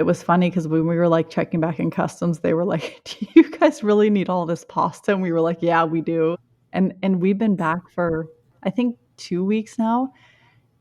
It was funny because when we were, like, checking back in customs, they were like, "Do you guys really need all this pasta?" And we were like, "Yeah, we do." And we've been back for, I think, 2 weeks now,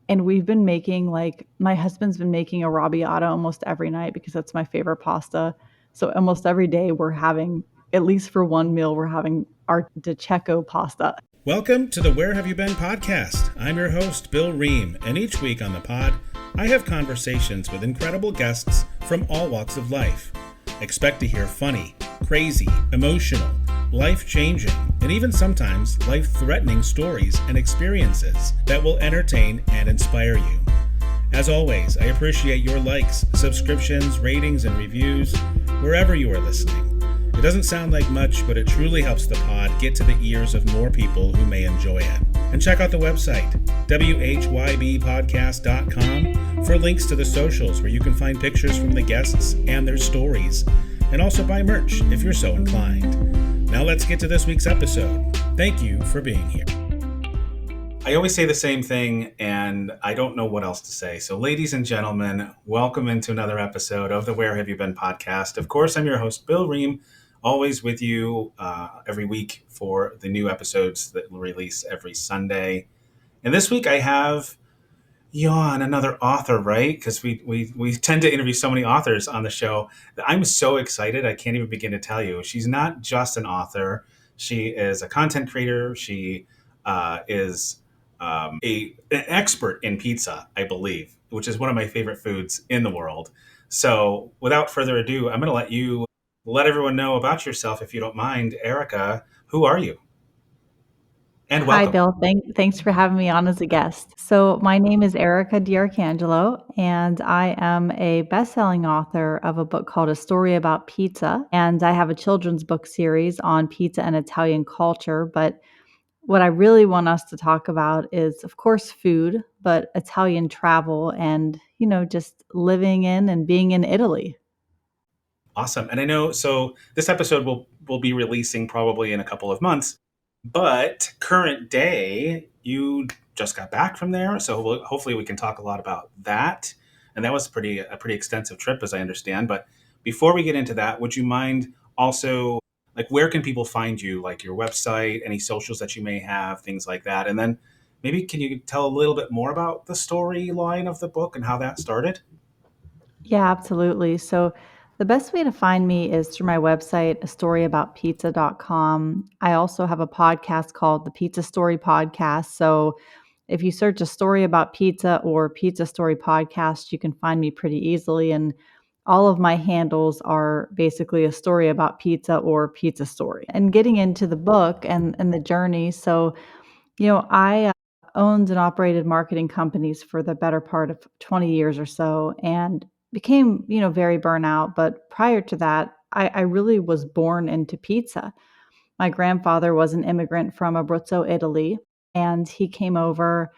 and we've been making, like, my husband's been making arrabbiata almost every night because that's my favorite pasta. So almost every day we're having, at least for one meal, we're having our De Cecco pasta. Welcome to the Where Have You Been podcast. I'm your host, Bill Ream, and each week on the pod, I have conversations with incredible guests from all walks of life. Expect to hear funny, crazy, emotional, life-changing, and even sometimes life-threatening stories and experiences that will entertain and inspire you. As always, I appreciate your likes, subscriptions, ratings, and reviews wherever you are listening. It doesn't sound like much, but it truly helps the pod get to the ears of more people who may enjoy it. And check out the website, whybpodcast.com, for links to the socials where you can find pictures from the guests and their stories, and also buy merch if you're so inclined. Now let's get to this week's episode. Thank you for being here. I always say the same thing, and I don't know what else to say. So, ladies and gentlemen, welcome into another episode of the Where Have You Been podcast. Of course, I'm your host, Bill Ream, always with you every week for the new episodes that will release every Sunday. And this week I have Jan, another author, right? Because we tend to interview so many authors on the show. I'm so excited. I can't even begin to tell you. She's not just an author. She is a content creator. She is an expert in pizza, I believe, which is one of my favorite foods in the world. So without further ado, I'm going to let everyone know about yourself, if you don't mind. Erica, who are you? And Hi, welcome. Bill. Thanks for having me on as a guest. So my name is Erica D'Arcangelo, and I am a best-selling author of a book called A Story About Pizza, and I have a children's book series on pizza and Italian culture. But what I really want us to talk about is, of course, food, but Italian travel and, just living in and being in Italy. Awesome. And I know, so this episode will be releasing probably in a couple of months, but current day, you just got back from there. So hopefully we can talk a lot about that. And that was a pretty extensive trip, as I understand. But before we get into that, would you mind also, like, where can people find you? Like your website, any socials that you may have, things like that. And then maybe can you tell a little bit more about the storyline of the book and how that started? Yeah, absolutely. So the best way to find me is through my website, a storyaboutpizza.com. I also have a podcast called the Pizza Story Podcast. So if you search a story about pizza or pizza story podcast, you can find me pretty easily. And all of my handles are basically a story about pizza or pizza story. And getting into the book and the journey. So, I owned and operated marketing companies for the better part of 20 years or so and became, very burnout. But prior to that, I really was born into pizza. My grandfather was an immigrant from Abruzzo, Italy, and he came over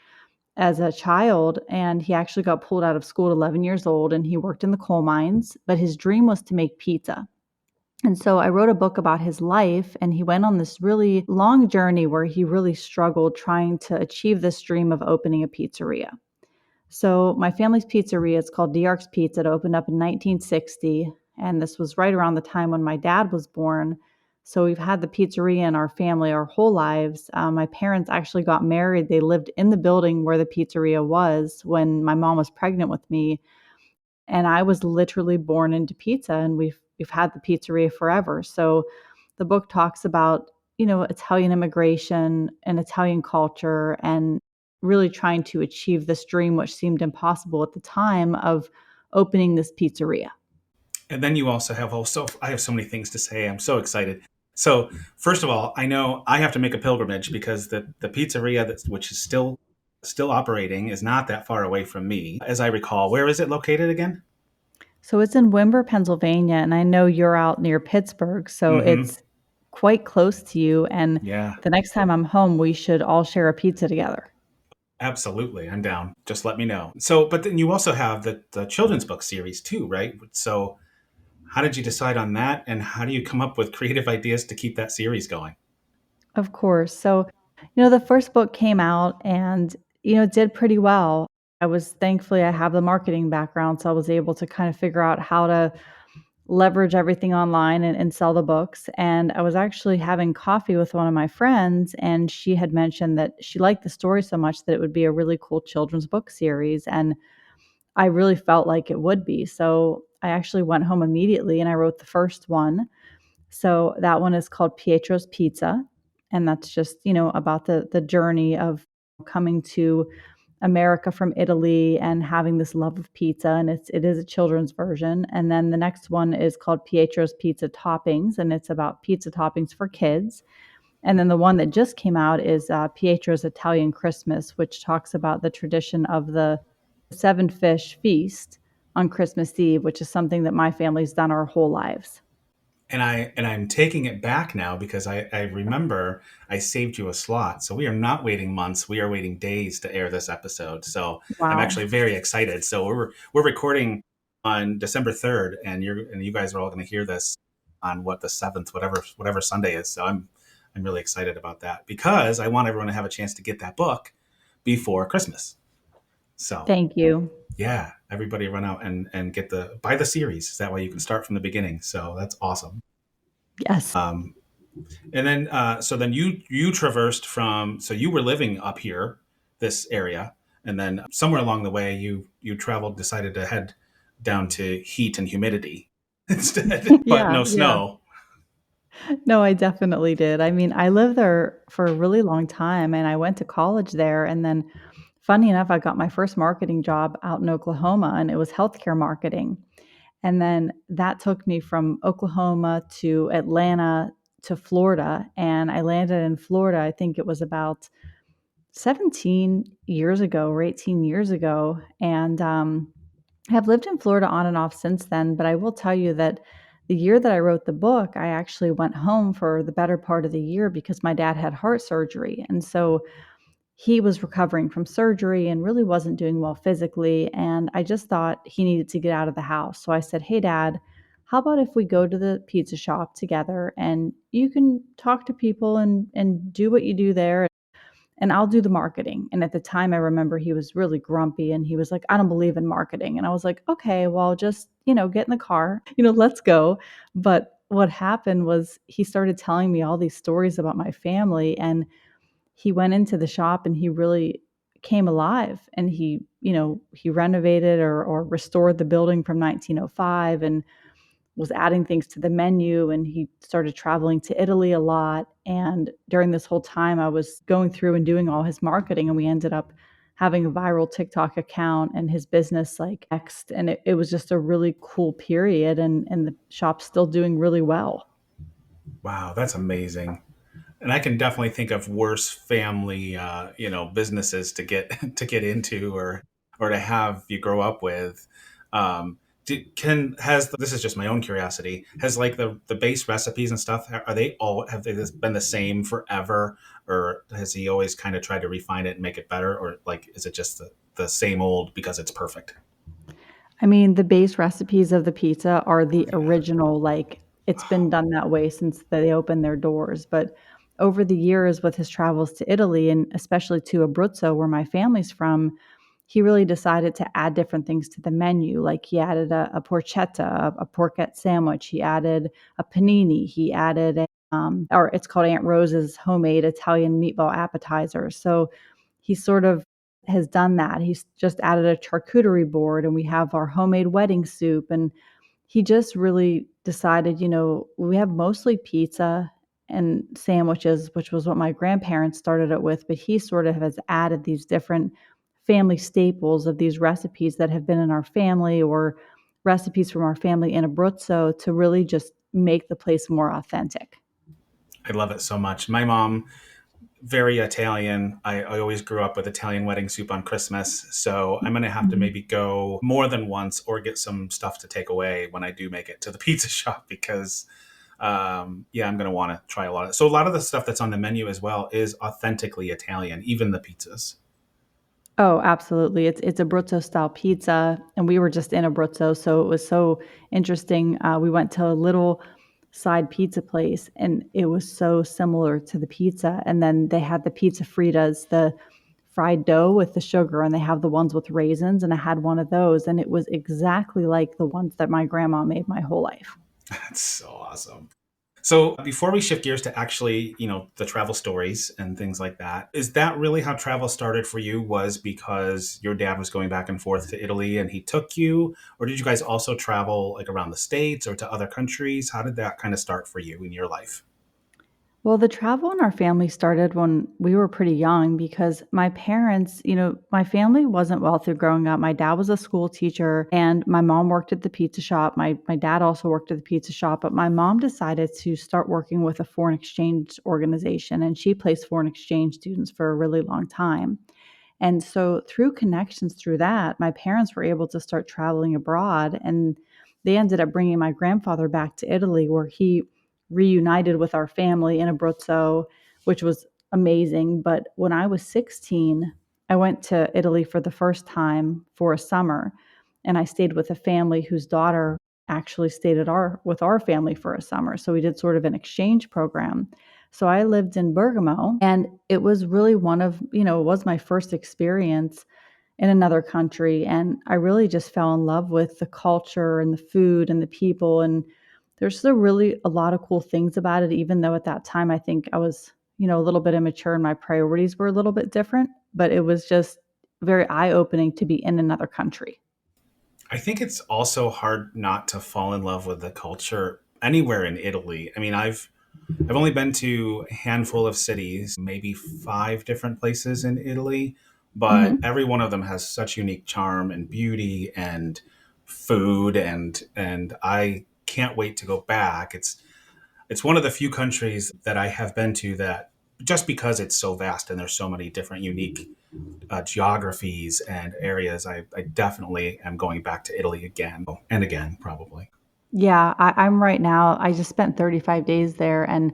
as a child and he actually got pulled out of school at 11 years old and he worked in the coal mines, but his dream was to make pizza. And so I wrote a book about his life, and he went on this really long journey where he really struggled trying to achieve this dream of opening a pizzeria. So my family's pizzeria, it's called D'Arc's Pizza. It opened up in 1960, and this was right around the time when my dad was born. So we've had the pizzeria in our family our whole lives. My parents actually got married. They lived in the building where the pizzeria was when my mom was pregnant with me. And I was literally born into pizza, and we've had the pizzeria forever. So the book talks about, Italian immigration and Italian culture and really trying to achieve this dream, which seemed impossible at the time, of opening this pizzeria. And then you also, I have so many things to say. I'm so excited. So first of all, I know I have to make a pilgrimage because the pizzeria which is still operating is not that far away from me, as I recall. Where is it located again? So it's in Wimber, Pennsylvania, and I know you're out near Pittsburgh, so Mm-hmm. it's quite close to you. And Yeah, the next time I'm home, we should all share a pizza together. absolutely. I'm down. Just let me know. So, but then you also have the children's book series too, right? So how did you decide on that? And how do you come up with creative ideas to keep that series going? Of course. So, the first book came out and, it did pretty well. I was thankfully I have the marketing background, so I was able to kind of figure out how to leverage everything online and sell the books. And I was actually having coffee with one of my friends, and she had mentioned that she liked the story so much that it would be a really cool children's book series. And I really felt like it would be. So I actually went home immediately and I wrote the first one. So that one is called Pietro's Pizza. And that's just, about the journey of coming to America from Italy and having this love of pizza, and it is a children's version. And then the next one is called Pietro's Pizza Toppings, and it's about pizza toppings for kids. And then the one that just came out is Pietro's Italian Christmas, which talks about the tradition of the seven fish feast on Christmas Eve, which is something that my family's done our whole lives. And I'm taking it back now because I remember I saved you a slot. So we are not waiting months; we are waiting days to air this episode. So I'm Wow. actually very excited. So we're recording on December 3rd, and you guys are all going to hear this on what, the 7th, whatever Sunday is. So I'm really excited about that because I want everyone to have a chance to get that book before Christmas. So Thank you. yeah, everybody run out and get the buy the series. That way you can start from the beginning. So that's awesome. Yes. Um, and then so then you traversed from, so you were living up here, this area, and then somewhere along the way you traveled, decided to head down to heat and humidity instead, but Yeah, no yeah. snow. No, I definitely did. I mean, I lived there for a really long time and I went to college there. And then, funny enough, I got my first marketing job out in Oklahoma and it was healthcare marketing. And then that took me from Oklahoma to Atlanta to Florida. And I landed in Florida, I think it was about 17 years ago or 18 years ago. And have lived in Florida on and off since then, but I will tell you that the year that I wrote the book, I actually went home for the better part of the year because my dad had heart surgery. And so he was recovering from surgery and really wasn't doing well physically. And I just thought he needed to get out of the house. So I said, "Hey, Dad, how about if we go to the pizza shop together and you can talk to people and do what you do there and I'll do the marketing." And at the time, I remember he was really grumpy and he was like, "I don't believe in marketing." And I was like, "Okay, well, just, get in the car, let's go." But what happened was he started telling me all these stories about my family. And he went into the shop and he really came alive. And he renovated or restored the building from 1905 and was adding things to the menu, and he started traveling to Italy a lot. And during this whole time, I was going through and doing all his marketing, and we ended up having a viral TikTok account and his business like next. And it was just a really cool period, and the shop's still doing really well. Wow, that's amazing. And I can definitely think of worse family, businesses to get to get into, or to have you grow up with. Can has this is just my own curiosity. Has like the base recipes and stuff, are they all, have they been the same forever, or has he always kind of tried to refine it and make it better, or like is it just the same old because it's perfect? I mean, the base recipes of the pizza are the Yeah. original, like, it's been done that way since they opened their doors. But over the years, with his travels to Italy and especially to Abruzzo, where my family's from, he really decided to add different things to the menu. Like he added a porchetta, a porchetta sandwich. He added a panini. He added or it's called Aunt Rose's homemade Italian meatball appetizer. So he sort of has done that. He's just added a charcuterie board, and we have our homemade wedding soup. And he just really decided, we have mostly pizza and sandwiches, which was what my grandparents started it with, but he sort of has added these different family staples of these recipes that have been in our family or recipes from our family in Abruzzo to really just make the place more authentic. I love it so much. My mom, very Italian. I always grew up with Italian wedding soup on Christmas. So I'm going to have to Mhm. maybe go more than once or get some stuff to take away when I do make it to the pizza shop because, yeah, I'm going to want to try a lot of. So a lot of the stuff that's on the menu as well is authentically Italian, even the pizzas. Oh, absolutely. It's Abruzzo style pizza, and we were just in Abruzzo, so it was so interesting. We went to a little side pizza place, and it was so similar to the pizza. And then they had the pizza fritas, the fried dough with the sugar, and they have the ones with raisins, and I had one of those, and it was exactly like the ones that my grandma made my whole life. That's so awesome. So before we shift gears to actually, the travel stories and things like that, is that really how travel started for you? Was because your dad was going back and forth to Italy and he took you? Or did you guys also travel like around the States or to other countries? How did that kind of start for you in your life? Well, the travel in our family started when we were pretty young because my parents, my family wasn't wealthy growing up. My dad was a school teacher and my mom worked at the pizza shop. My dad also worked at the pizza shop, but my mom decided to start working with a foreign exchange organization and she placed foreign exchange students for a really long time. And so through connections through that, my parents were able to start traveling abroad and they ended up bringing my grandfather back to Italy where he reunited with our family in Abruzzo, which was amazing. But when I was 16, I went to Italy for the first time for a summer and I stayed with a family whose daughter actually stayed at our with our family for a summer. So we did sort of an exchange program. So I lived in Bergamo and it was really it was my first experience in another country and I really just fell in love with the culture and the food and the people and there's still really a lot of cool things about it even though at that time I think I was, a little bit immature and my priorities were a little bit different, but it was just very eye-opening to be in another country. I think it's also hard not to fall in love with the culture anywhere in Italy. I mean, I've only been to a handful of cities, maybe five different places in Italy, but Mhm. every one of them has such unique charm and beauty and food and I can't wait to go back. It's one of the few countries that I have been to that just because it's so vast and there's so many different unique geographies and areas, I definitely am going back to Italy again and again, probably. Yeah, I'm right now. I just spent 35 days there, and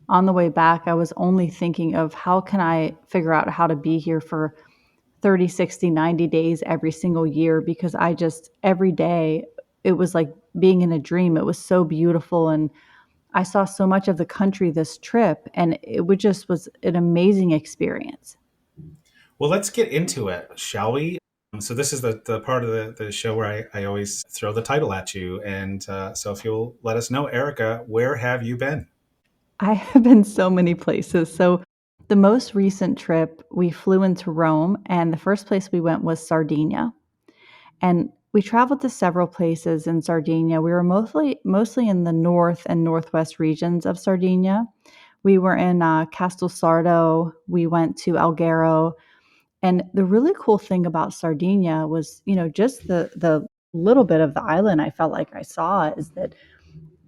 on the way back, I was only thinking of how can I figure out how to be here for 30, 60, 90 days every single year because I just every day it was like being in a dream. It was so beautiful and I saw so much of the country this trip and it would just was an amazing experience. Well, let's get into it, shall we? So this is the part of the show where I always throw the title at you. And so if you'll let us know, Erica, where have you been? I have been so many places. So the most recent trip, we flew into Rome and the first place we went was Sardinia. And we traveled to several places in Sardinia. We were mostly in the north and northwest regions of Sardinia. We were in Castelsardo. We went to Alghero, and the really cool thing about Sardinia was, just the little bit of the island I felt like I saw is that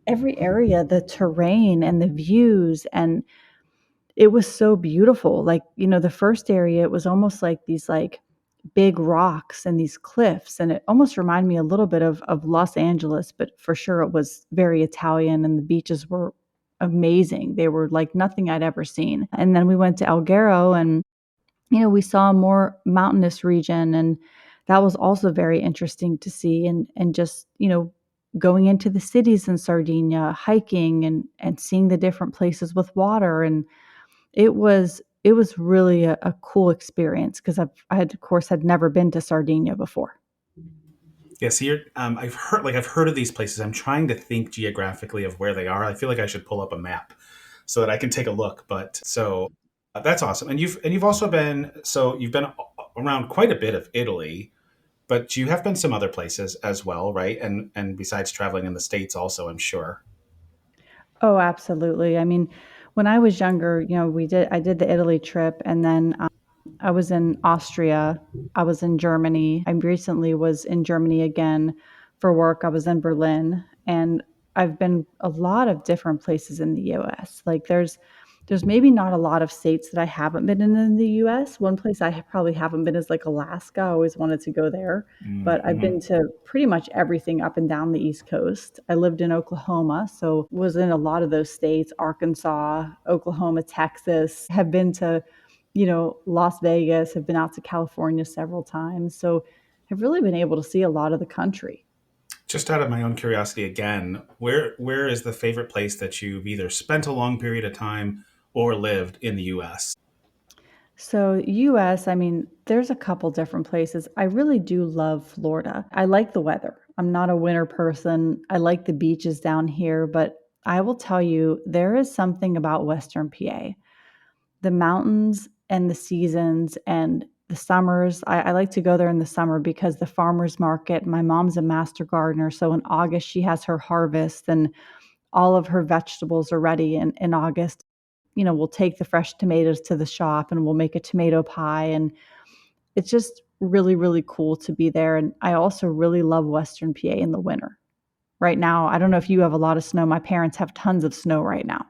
every area, the terrain and the views and it was so beautiful. Like, the first area, it was almost like these like big rocks and these cliffs. And it almost reminded me a little bit of Los Angeles, but for sure it was very Italian and the beaches were amazing. They were like nothing I'd ever seen. And then we went to Alghero and, we saw a more mountainous region and that was also very interesting to see and just, going into the cities in Sardinia, hiking and seeing the different places with water and it was really a cool experience because I had, of course, had never been to Sardinia before. Yeah, so I've heard of these places. I'm trying to think geographically of where they are. I feel like I should pull up a map so that I can take a look. But so that's awesome. And you've also been so you've been around quite a bit of Italy, but you have been some other places as well, right? And besides traveling in the States also, I'm sure. Oh, absolutely. I mean, when I was younger, I did the Italy trip and then I was in Austria, I was in Germany. I recently was in Germany again for work. I was in Berlin and I've been a lot of different places in the US. Like there's maybe not a lot of states that I haven't been in the US. One place I probably haven't been is like Alaska. I always wanted to go there, but I've Mm-hmm. been to pretty much everything up and down the East Coast. I lived in Oklahoma, so was in a lot of those states, Arkansas, Oklahoma, Texas. Have been to Las Vegas, have been out to California several times. So I've really been able to see a lot of the country. Just out of my own curiosity again, where is the favorite place that you've either spent a long period of time or lived in the US? So, US, I mean, there's a couple different places. I really do love Florida. I like the weather. I'm not a winter person. I like the beaches down here, but I will tell you, there is something about Western PA. The mountains and the seasons and the summers. I like to go there in the summer because the farmers market, my mom's a master gardener. So in August, she has her harvest and all of her vegetables are ready in August. We'll take the fresh tomatoes to the shop and we'll make a tomato pie. And it's just really, really cool to be there. And I also really love Western PA in the winter. Right now, I don't know if you have a lot of snow. My parents have tons of snow right now.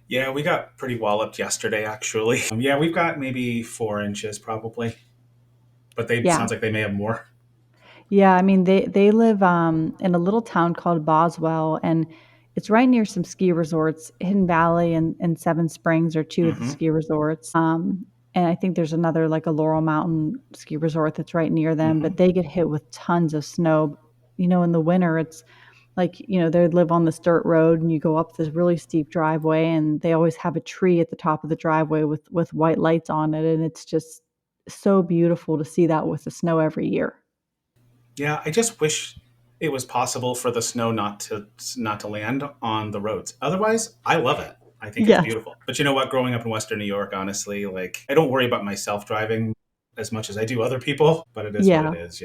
Yeah, we got pretty walloped yesterday, actually. Yeah, we've got maybe 4 inches probably, but they Yeah. sounds like they may have more. Yeah, I mean, they live, in a little town called Boswell, and it's right near some ski resorts. Hidden Valley and Seven Springs are 2 of the Hmm. ski resorts, and I think there's another, like, a Laurel Mountain ski resort that's right near them, Hmm. but they get hit with tons of snow. In the winter, it's like, they live on this dirt road, and you go up this really steep driveway, and they always have a tree at the top of the driveway with white lights on it, and it's just so beautiful to see that with the snow every year. Yeah, I just wish it was possible for the snow not to land on the roads. Otherwise, I love it. I think it's Yes. beautiful. But you know what? Growing up in Western New York, honestly, like I don't worry about myself driving as much as I do other people, but it is what it Yeah. is.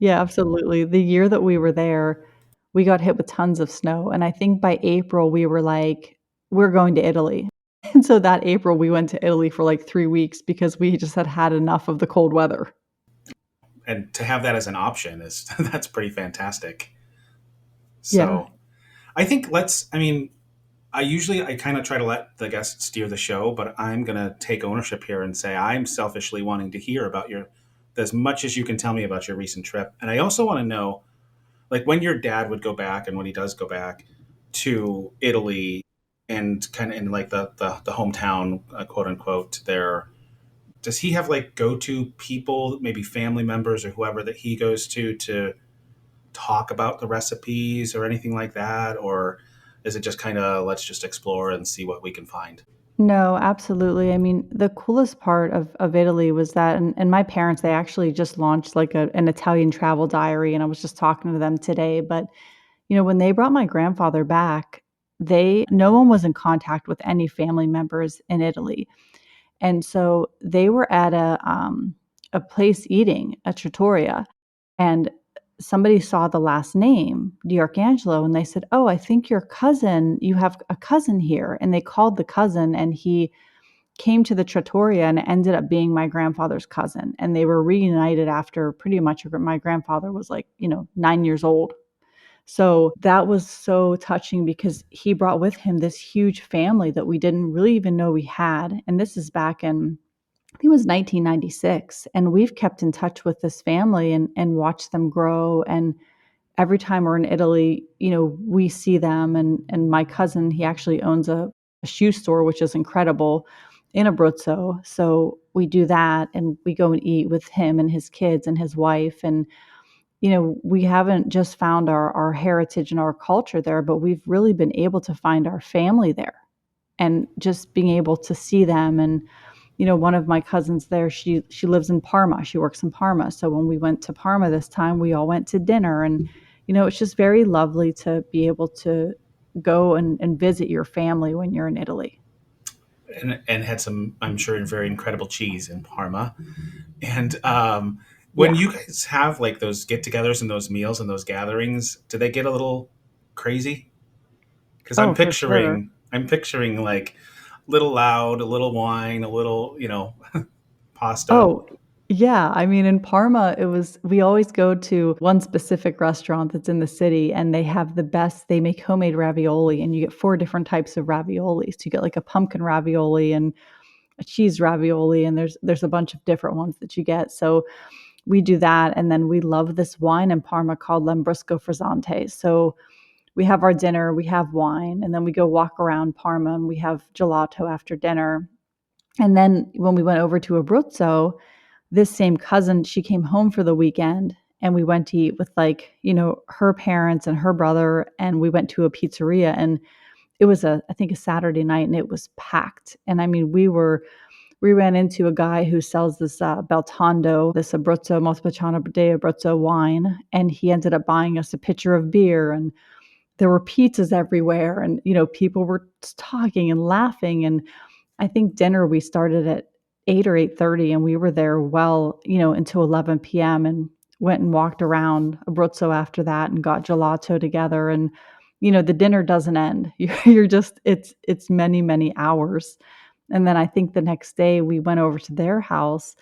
Yeah, absolutely. The year that we were there, we got hit with tons of snow, and I think by April, we were like, "We're going to Italy." And so that April, we went to Italy for, like, 3 weeks because we just had had enough of the cold weather. And to have that as an option is that's pretty fantastic. Yeah. So I think I mean, I kind of try to let the guests steer the show, but I'm going to take ownership here and say I'm selfishly wanting to hear about as much as you can tell me about your recent trip. And I also want to know, like, when your dad would go back and when he does go back to Italy and kind of in like the hometown, quote unquote, there, does he have like go to people, maybe family members or whoever that he goes to talk about the recipes or anything like that? Or is it just kind of let's just explore and see what we can find? No, absolutely. I mean, the coolest part of Italy was that and my parents, they actually just launched, like, an Italian travel diary, and I was just talking to them today, but, when they brought my grandfather back, they no one was in contact with any family members in Italy. And so they were at a place eating, a trattoria, and somebody saw the last name, D'Arcangelo, and they said, "Oh, I think you have a cousin here." And they called the cousin, and he came to the trattoria and ended up being my grandfather's cousin. And they were reunited after pretty much my grandfather was like, 9 years old. So that was so touching because he brought with him this huge family that we didn't really even know we had. And this is back in I think it was 1996, and we've kept in touch with this family and watched them grow, and every time we're in Italy, we see them, and my cousin, he actually owns a shoe store, which is incredible, in Abruzzo, so we do that, and we go and eat with him and his kids and his wife, and, we haven't just found our heritage and our culture there, but we've really been able to find our family there, and just being able to see them and one of my cousins there, she lives in Parma. She works in Parma. So when we went to Parma this time, we all went to dinner and it's just very lovely to be able to go and visit your family when you're in Italy. And had some, I'm sure, very incredible cheese in Parma. And when Yeah. you guys have like those get-togethers and those meals and those gatherings, do they get a little crazy? Because Oh, for sure. I'm picturing like a little loud, a little wine, a little, pasta. Oh, yeah. I mean, in Parma, we always go to one specific restaurant that's in the city, and they make homemade ravioli, and you get 4 different types of ravioli. So you get like a pumpkin ravioli and a cheese ravioli, and there's a bunch of different ones that you get. So we do that, and then we love this wine in Parma called Lambrusco Frizzante. So we have our dinner, we have wine, and then we go walk around Parma, and we have gelato after dinner. And then when we went over to Abruzzo, this same cousin, she came home for the weekend, and we went to eat with, like, her parents and her brother, and we went to a pizzeria, and it was I think a Saturday night, and it was packed. And I mean, we were we ran into a guy who sells this, Beltando, this Abruzzo, Montepulciano de Abruzzo wine, and he ended up buying us a pitcher of beer, and there were pizzas everywhere, and, people were talking and laughing, and I think dinner we started at 8 or 8:30, and we were there well, until 11 PM, and went and walked around Abruzzo after that and got gelato together, and, the dinner doesn't end. You're just it's many, many hours, and then I think the next day we went over to their house,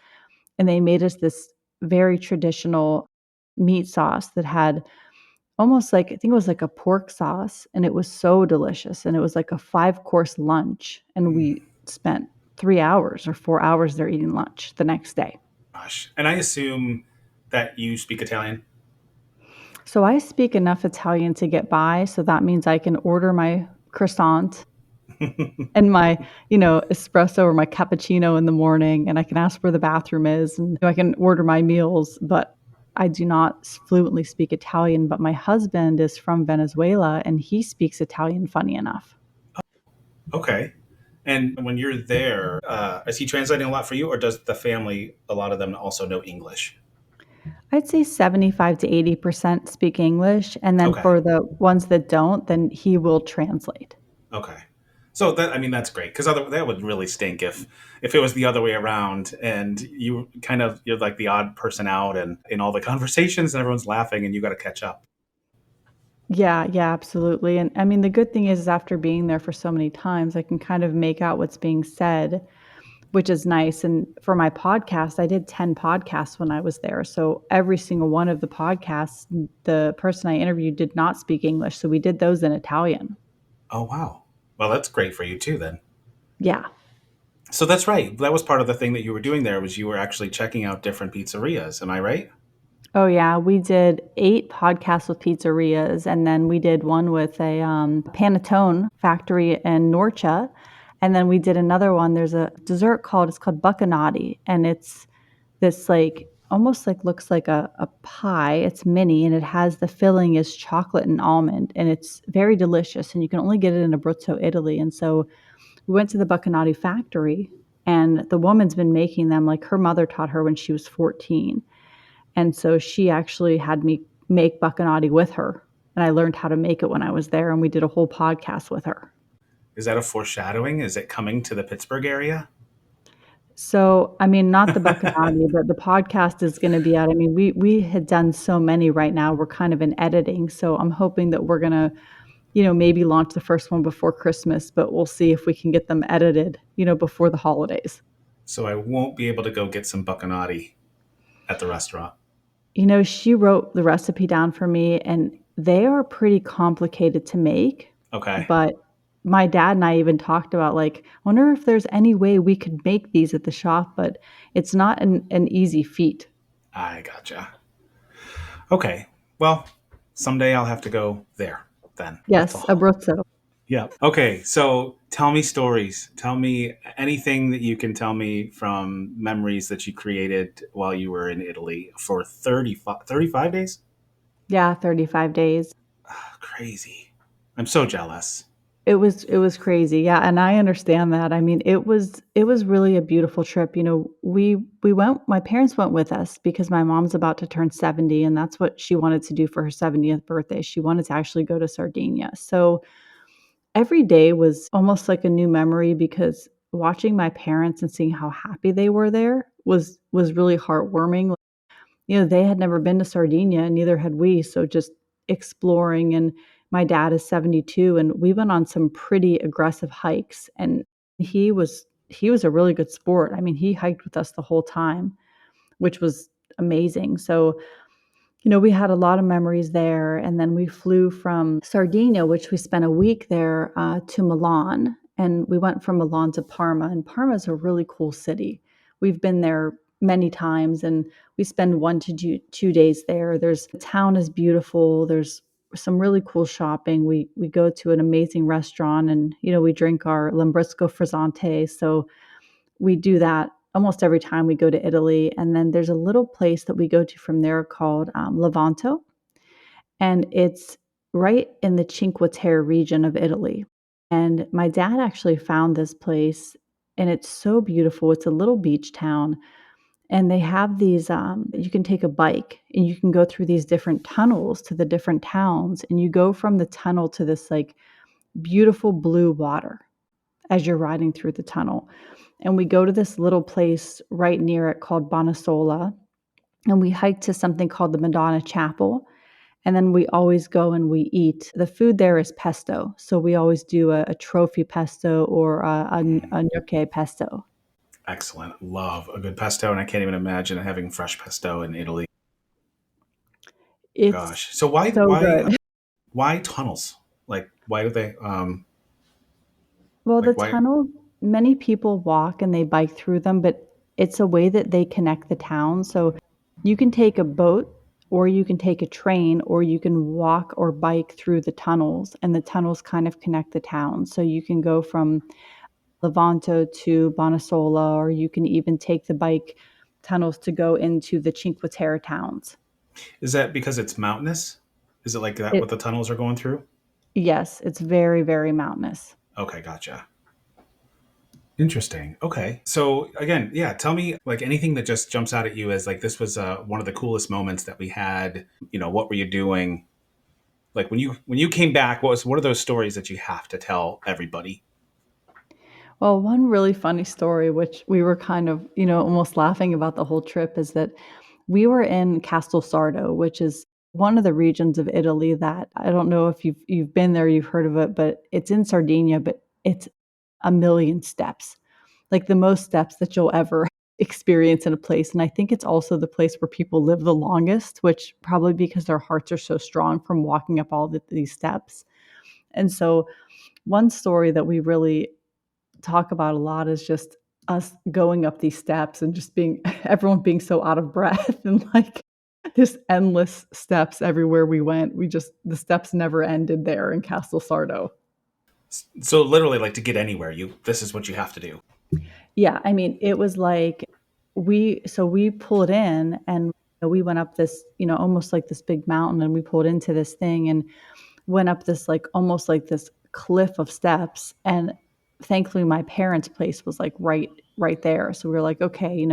and they made us this very traditional meat sauce that had almost like I think it was like a pork sauce, and it was so delicious, and it was like a five-course lunch, and Mm, we spent 3 hours or 4 hours there eating lunch the next day. gosh. And I assume that you speak Italian. So I speak enough Italian to get by, so that means I can order my croissant and my, espresso or my cappuccino in the morning, and I can ask where the bathroom is, and I can order my meals, but I do not fluently speak Italian, but my husband is from Venezuela, and he speaks Italian funny enough. Okay. And when you're there, is he translating a lot for you, or does the family, a lot of them, also know English? I'd say 75 to 80% speak English, and then Okay. for the ones that don't, then he will translate. Okay. So that, I mean, that's great, because that would really stink if it was the other way around, and you're like the odd person out and in all the conversations, and everyone's laughing and you got to catch up. Yeah, yeah, absolutely, and I mean, the good thing is after being there for so many times, I can kind of make out what's being said, which is nice, and for my podcast, I did 10 podcasts when I was there, so every single one of the podcasts, the person I interviewed did not speak English, so we did those in Italian. Oh wow. Well, that's great for you too then. Yeah. So that's right. That was part of the thing that you were doing there, was you were actually checking out different pizzerias. Am I right? Oh, yeah, we did 8 podcasts with pizzerias, and then we did one with a, panettone factory in Norcia, and then we did another one. There's a dessert it's called Buccanati, and it's this, like, almost like looks like a pie. It's mini, and it has the filling is chocolate and almond, and it's very delicious, and you can only get it in Abruzzo, Italy, and so we went to the Buccanati factory, and the woman's been making them, like, her mother taught her when she was 14. And so she actually had me make buccanati with her, and I learned how to make it when I was there, and we did a whole podcast with her. Is that a foreshadowing? Is it coming to the Pittsburgh area? So, I mean, not the buccanati, but the podcast is gonna be out. I mean, we had done so many right now, we're kind of in editing, so I'm hoping that we're gonna, maybe launch the first one before Christmas, but we'll see if we can get them edited, before the holidays. So I won't be able to go get some buccanati at the restaurant. She wrote the recipe down for me, and they are pretty complicated to make, Okay. but my dad and I even talked about, like, "I wonder if there's any way we could make these at the shop," but it's not an easy feat. I gotcha. Okay. Well, someday I'll have to go there then. That's Yes, all. Abruzzo. Yeah. Okay. So tell me stories. Tell me anything that you can tell me from memories that you created while you were in Italy for 35 days? Yeah, 35 days. Crazy. I'm so jealous. It was crazy, yeah, and I understand that. I mean, it was really a beautiful trip. We went my parents went with us because my mom's about to turn 70, and that's what she wanted to do for her 70th birthday. She wanted to actually go to Sardinia. So every day was almost like a new memory because watching my parents and seeing how happy they were there was really heartwarming. They had never been to Sardinia, and neither had we, so just exploring, and my dad is 72, and we went on some pretty aggressive hikes, and he was a really good sport. I mean, he hiked with us the whole time, which was amazing. So, we had a lot of memories there, and then we flew from Sardinia, which we spent a week there, to Milan, and we went from Milan to Parma, and Parma's a really cool city. We've been there many times, and we spend 1 to 2 days there. The town is beautiful, there's some really cool shopping. We go to an amazing restaurant, and, we drink our Lambrusco Frizzante, so we do that almost every time we go to Italy, and then there's a little place that we go to from there called, Levanto, and it's right in the Cinque Terre region of Italy, and my dad actually found this place. and it's so beautiful. It's a little beach town, and they have these, you can take a bike and you can go through these different tunnels to the different towns, and you go from the tunnel to this, like, beautiful blue water as you're riding through the tunnel. And we go to this little place right near it called Bonassola, and we hike to something called the Madonna Chapel, and then we always go and we eat. The food there is pesto, so we always do a trophy pesto or Mm, a gnocchi pesto. excellent. Love a good pesto, and I can't even imagine having fresh pesto in Italy. It's Gosh. So why so why good. why tunnels? Like why do they Well, the like why tunnel, many people walk and they bike through them, but it's a way that they connect the town. So you can take a boat or you can take a train or you can walk or bike through the tunnels, and the tunnels kind of connect the town. So you can go from Levanto to Bonassola, or you can even take the bike tunnels to go into the Cinque Terre towns. is that because it's mountainous? Is it like that what It the tunnels are going through? Yes, it's very, very mountainous. Okay, gotcha. Interesting. Okay. So again, yeah, tell me like anything that just jumps out at you as like this was one of the coolest moments that we had. What were you doing? Like when you came back, what are those stories that you have to tell everybody? Well, one really funny story, which we were kind of, almost laughing about the whole trip, is that we were in Castelsardo, which is one of the regions of Italy that I don't know if you've been there, you've heard of it, but it's in Sardinia, but it's a million steps, like the most steps that you'll ever experience in a place. And I think it's also the place where people live the longest, which probably because their hearts are so strong from walking up all these steps. And so, one story that we really talk about a lot is just us going up these steps and just being everyone being so out of breath and, like, just endless steps everywhere we went. The steps never ended there in Castelsardo. So literally, like to get anywhere, you this is what you have to do. Yeah, I mean, it was like we pulled in and we went up this, almost like this big mountain, and we pulled into this thing and went up this, like, almost like this cliff of steps, and thankfully my parents' place was, like, right there. So we were like, "Okay,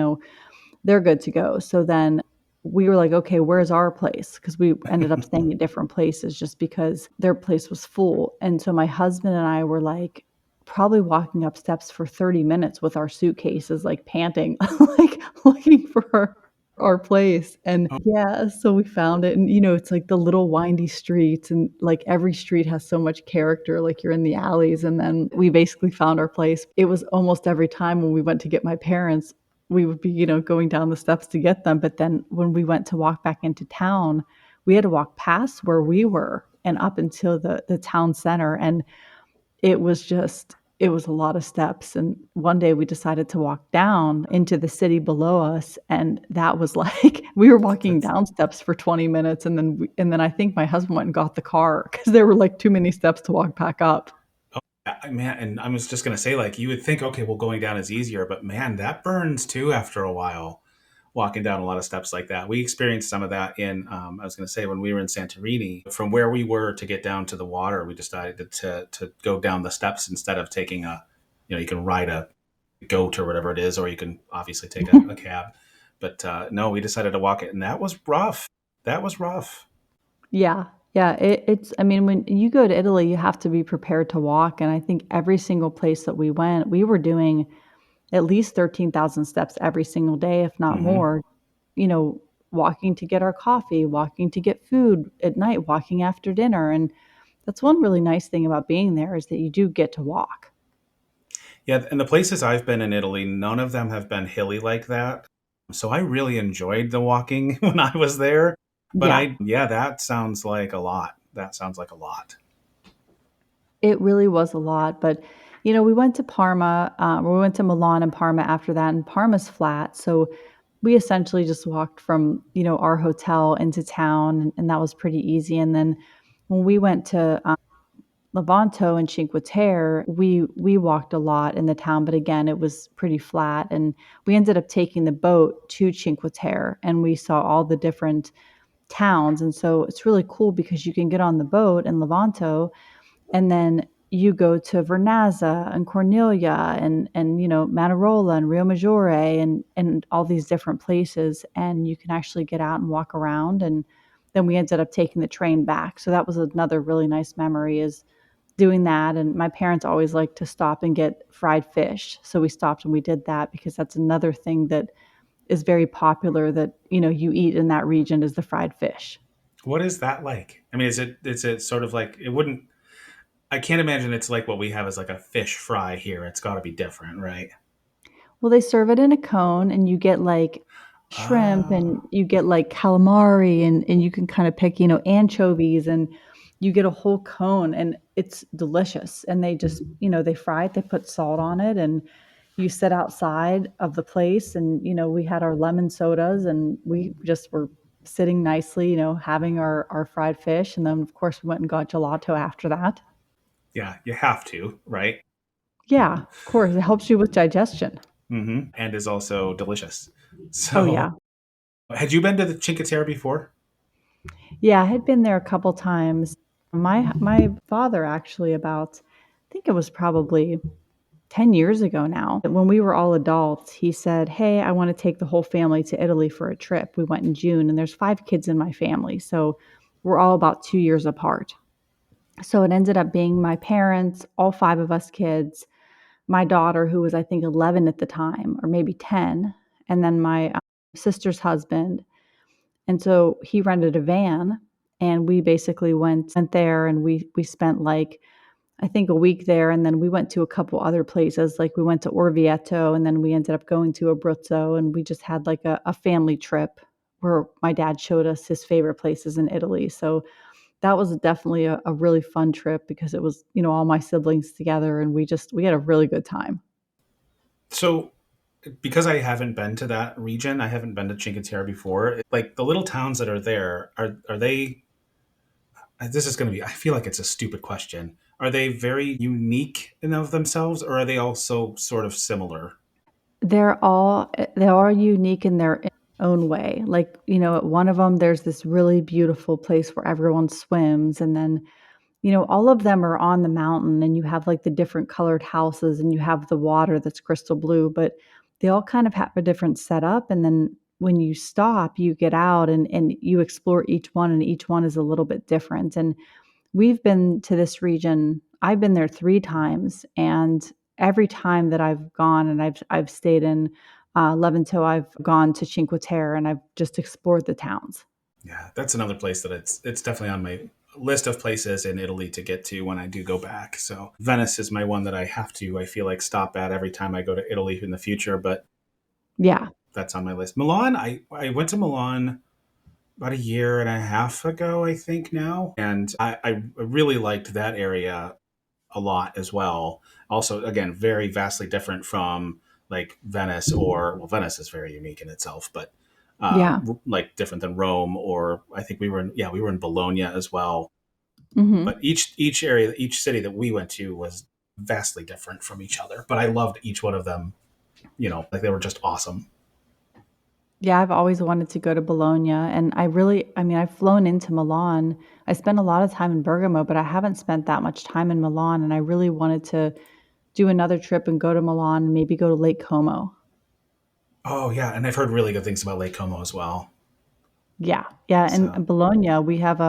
they're good to go." So then we were like, "Okay, where's our place?" Because we ended up staying at different places just because their place was full. And so my husband and I were, like, probably walking up steps for 30 minutes with our suitcases, like, panting, like, looking for our place. And Oh, yeah, so we found it, and, it's like the little windy streets, and, like, every street has so much character, like, you're in the alleys, and then we basically found our place. It was almost every time when we went to get my parents, we would be, going down the steps to get them, but then when we went to walk back into town, we had to walk past where we were and up until the town center, and it was a lot of steps. And one day we decided to walk down into the city below us, and that was like we were walking that's down steps for 20 minutes, and then I think my husband went and got the car because there were, like, too many steps to walk back up. man. And I was just gonna say, like, you would think, okay, well, going down is easier, but man, that burns too after a while. Walking down a lot of steps like that, we experienced some of that in. I was gonna say when we were in Santorini, from where we were to get down to the water, we decided to go down the steps instead of taking a, you can ride a goat or whatever it is, or you can obviously take a cab. But no, we decided to walk it, and that was rough. That was rough. Yeah. Yeah, it's I mean, when you go to Italy, you have to be prepared to walk, and I think every single place that we went, we were doing at least 13,000 steps every single day, if not Hmm. more, you know, walking to get our coffee, walking to get food at night, walking after dinner. And that's one really nice thing about being there is that you do get to walk. Yeah, and the places I've been in Italy, none of them have been hilly like that. So I really enjoyed the walking when I was there. But Yeah, yeah, that sounds like a lot. That sounds like a lot. it really was a lot. But, we went to Parma, or we went to Milan and Parma after that, and Parma's flat. So we essentially just walked from, our hotel into town, and that was pretty easy. And then when we went to Levanto and Cinque Terre, we walked a lot in the town, but again, it was pretty flat, and we ended up taking the boat to Cinque Terre, and we saw all the different towns. And so it's really cool because you can get on the boat in Levanto, and then you go to Vernazza and Cornelia and Manarola and Rio Maggiore and all these different places, and you can actually get out and walk around. And then we ended up taking the train back. So that was another really nice memory, is doing that. And my parents always like to stop and get fried fish. So we stopped and we did that, because that's another thing that is very popular that, you eat in that region, is the fried fish. What is that like? I mean, is it sort of like it wouldn't? I can't imagine it's like what we have as like a fish fry here. It's got to be different, right? Well, they serve it in a cone, and you get like shrimp, and Oh, you get like calamari, and you can kind of pick, anchovies, and you get a whole cone, and it's delicious. And they just, they fry it, they put salt on it, and you sit outside of the place. And, we had our lemon sodas, and we just were sitting nicely, having our fried fish. And then, of course, we went and got gelato after that. yeah, you have to, right? Yeah, of course. It helps you with digestion. And is also delicious. Oh, So, yeah. had you been to the Cinque Terre before? Yeah, I had been there a couple times. My father actually, about, I think it was probably 10 years ago now, when we were all adults, he said, "Hey, I want to take the whole family to Italy for a trip." We went in June, and there's 5 kids in my family, so we're all about 2 years apart. So it ended up being my parents, all 5 of us kids, my daughter, who was, I think, 11 at the time, or maybe 10, and then my sister's husband. And so he rented a van, and we basically went there, and we spent, like, I think, a week there. And then we went to a couple other places. Like, we went to Orvieto, and then we ended up going to Abruzzo, and we just had like a family trip where my dad showed us his favorite places in Italy. So that was definitely a really fun trip, because it was, all my siblings together, and we had a really good time. So, because I haven't been to that region, I haven't been to Cinque Terre before. Like the little towns that are there, are they? This is going to be. I feel like it's a stupid question. Are they very unique in of themselves, or are they also sort of similar? They are unique in their own way. Like, at one of them, there's this really beautiful place where everyone swims. And then, all of them are on the mountain, and you have like the different colored houses, and you have the water that's crystal blue, but they all kind of have a different setup. And then when you stop, you get out, and you explore each one, and each one is a little bit different. And we've been to this region. I've been there 3 times, and every time that I've gone, and I've stayed in, Levanto, I've gone to Cinque Terre, and I've just explored the towns. Yeah, that's another place that it's definitely on my list of places in Italy to get to when I do go back. So Venice is my one that I have to. I feel like stop at every time I go to Italy in the future, but Yeah. that's on my list. Milan, I went to Milan about a year and a half ago, I think now, and I really liked that area a lot as well. Also, again, very vastly different from like Venice, or well, Venice is very unique in itself, but Yeah. like different than Rome, or I think we were in Bologna as well. But Mhm. each area, each city that we went to was vastly different from each other. But I loved each one of them. Like they were just awesome. Yeah, I've always wanted to go to Bologna, and I mean, I've flown into Milan. I spent a lot of time in Bergamo, but I haven't spent that much time in Milan, and I really wanted to do another trip and go to Milan, and maybe go to Lake Como. Oh yeah, and I've heard really good things about Lake Como as well. Yeah, yeah, and So Bologna, we have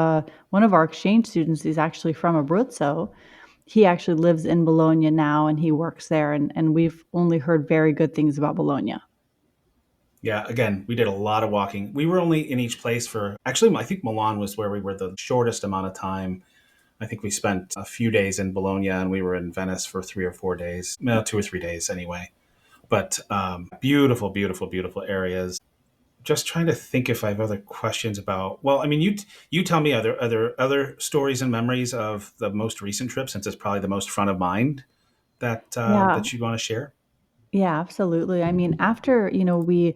one of our exchange students, he's actually from Abruzzo. He actually lives in Bologna now, and he works there, and we've only heard very good things about Bologna. yeah, again, we did a lot of walking. We were only in each place for actually, I think Milan was where we were the shortest amount of time. I think we spent a few days in Bologna, and we were in Venice for 3 or 4 days, no, 2 or 3 days anyway. But beautiful, beautiful, beautiful areas. Just trying to think if I have other questions about. Well, I mean, you tell me, are there other stories and memories of the most recent trip, since it's probably the most front of mind Yeah, that you want to share? yeah, absolutely. I mean, after, we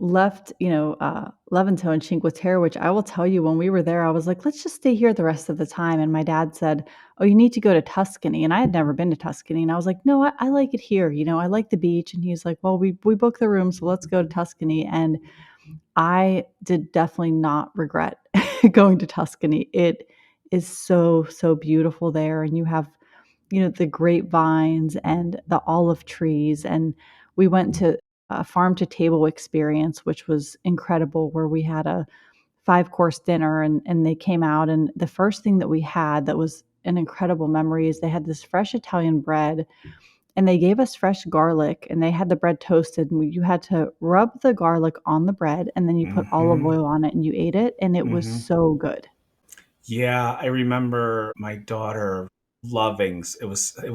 left, Levanto and Cinque Terre, which I will tell you, when we were there, I was like, let's just stay here the rest of the time. And my dad said, "Oh, you need to go to Tuscany." And I had never been to Tuscany. And I was like, no, I like it here. I like the beach. And he's like, well, we booked the room, so let's go to Tuscany. And I did definitely not regret going to Tuscany. It is so, so beautiful there. And you have the grapevines and the olive trees. And we went to a farm to table experience, which was incredible, where we had a 5-course dinner, and they came out. And the first thing that we had that was an incredible memory is they had this fresh Italian bread, and they gave us fresh garlic, and they had the bread toasted, and you had to rub the garlic on the bread, and then you put olive Hmm. oil on it and you ate it, and it was Hmm. so good. Yeah, I remember my daughter loving it was I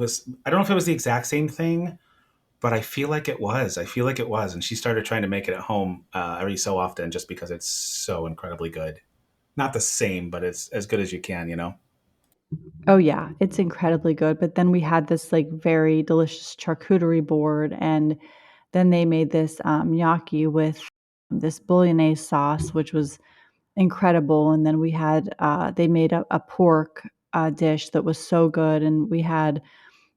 don't know if it was the exact same thing, but I feel like it was. I feel like it was, and she started trying to make it at home every so often, just because it's so incredibly good. Not the same, but it's as good as you can, you know. Oh yeah, it's incredibly good. But then we had this like very delicious charcuterie board, and then they made this gnocchi with this bolognese sauce, which was incredible. And then we had they made a pork dish that was so good, and we had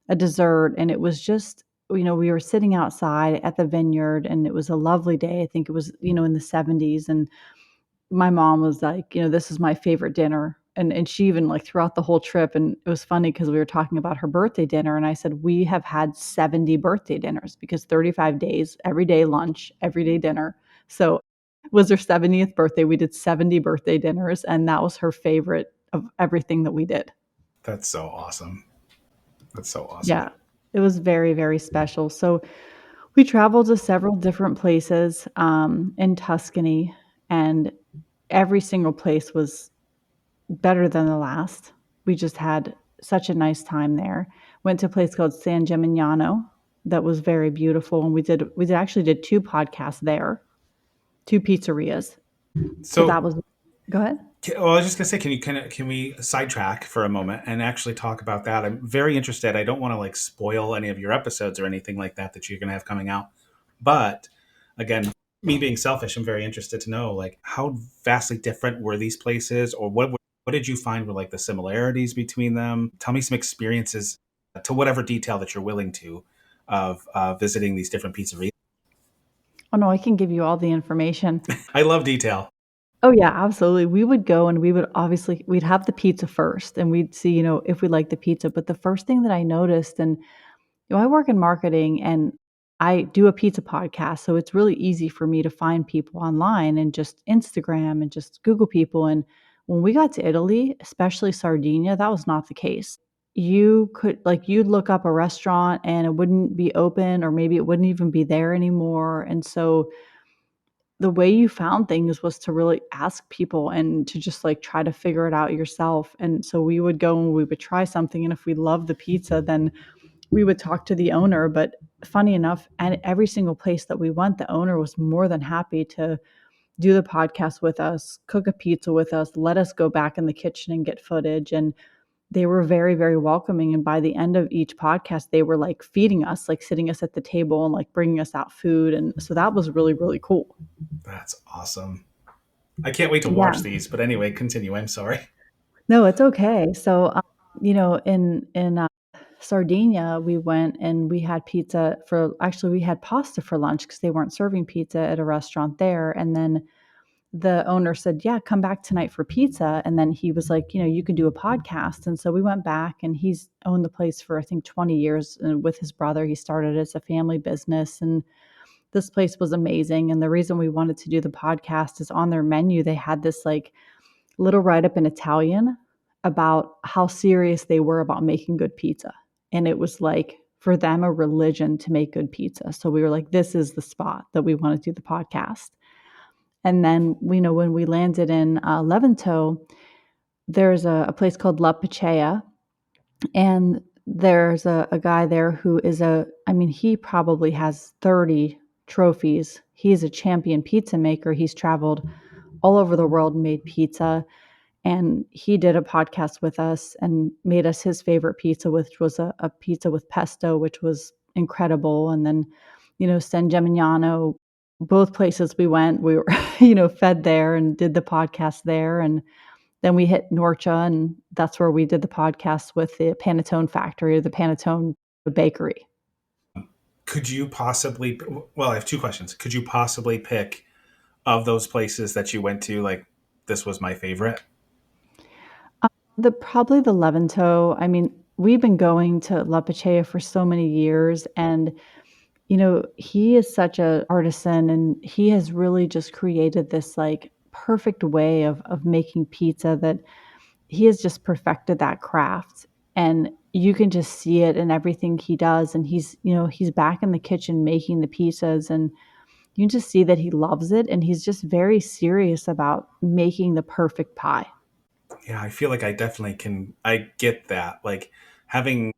a dessert, and it was just, we were sitting outside at the vineyard, and it was a lovely day. I think it was, in the 70s, and my mom was like, "This is my favorite dinner." And she even, like, throughout the whole trip, and it was funny because we were talking about her birthday dinner, and I said, "We have had 70 birthday dinners because 35 days, every day lunch, every day dinner." So, it was her 70th birthday, we did 70 birthday dinners, and that was her favorite of everything that we did. That's so awesome. That's so awesome. Yeah. It was very, very special. So, we traveled to several different places, in Tuscany, and every single place was better than the last. We just had such a nice time there. Went to a place called San Gimignano that was very beautiful, and we actually did 2 podcasts there, 2 pizzerias. So So, that was Go ahead. well, I was just gonna say, can we sidetrack for a moment and actually talk about that? I'm very interested. I don't want to like spoil any of your episodes or anything like that you're gonna have coming out, but again, me being selfish, I'm very interested to know like how vastly different were these places, or what did you find were like the similarities between them? Tell me some experiences to whatever detail that you're willing to of visiting these different pizzerias. Oh, no, I can give you all the information. I love detail. Oh, yeah, absolutely. We would go, and we'd have the pizza first, and we'd see, if we liked the pizza. But the first thing that I noticed, and I work in marketing, and I do a pizza podcast, so it's really easy for me to find people online and just Instagram and just Google people. And when we got to Italy, especially Sardinia, that was not the case. You'd look up a restaurant and it wouldn't be open, or maybe it wouldn't even be there anymore. And so the way you found things was to really ask people and to just like try to figure it out yourself. And so we would go and we would try something. And if we loved the pizza, then we would talk to the owner. But funny enough, at every single place that we went, the owner was more than happy to do the podcast with us, cook a pizza with us, let us go back in the kitchen and get footage. And they were very, very welcoming. And by the end of each podcast, they were like feeding us, like sitting us at the table and like bringing us out food. And so that was really, really cool. That's awesome. I can't wait to Yeah. watch these. But anyway, continue. I'm sorry. No, it's okay. So, in Sardinia, we went and we had pizza for actually, we had pasta for lunch because they weren't serving pizza at a restaurant there. And then the owner said, "Yeah, come back tonight for pizza." And then he was like, "You can do a podcast." And so we went back, and he's owned the place for, I think, 20 years. And with his brother, he started it as a family business. And this place was amazing. And the reason we wanted to do the podcast is on their menu, they had this like little write up in Italian about how serious they were about making good pizza. And it was like for them a religion to make good pizza. So we were like, this is the spot that we want to do the podcast. And then, when we landed in Levanto, there's a place called La Pacea, and there's a guy there who is I mean, he probably has 30 trophies. He's a champion pizza maker. He's traveled all over the world and made pizza. And he did a podcast with us and made us his favorite pizza, which was a pizza with pesto, which was incredible. And then, San Gemignano, both places we went, we were, fed there and did the podcast there. And then we hit Norcia, and that's where we did the podcast with the Panettone factory, the Panettone bakery. Could you possibly, well, I have two questions. Could you possibly pick of those places that you went to, like, this was my favorite? Probably the Levanto. I mean, we've been going to La Pachaia for so many years, and he is such a artisan, and he has really just created this, like, perfect way of making pizza that he has just perfected that craft, and you can just see it in everything he does, and he's back in the kitchen making the pizzas, and you can just see that he loves it, and he's just very serious about making the perfect pie. Yeah, I feel like I definitely can. I get that. Like having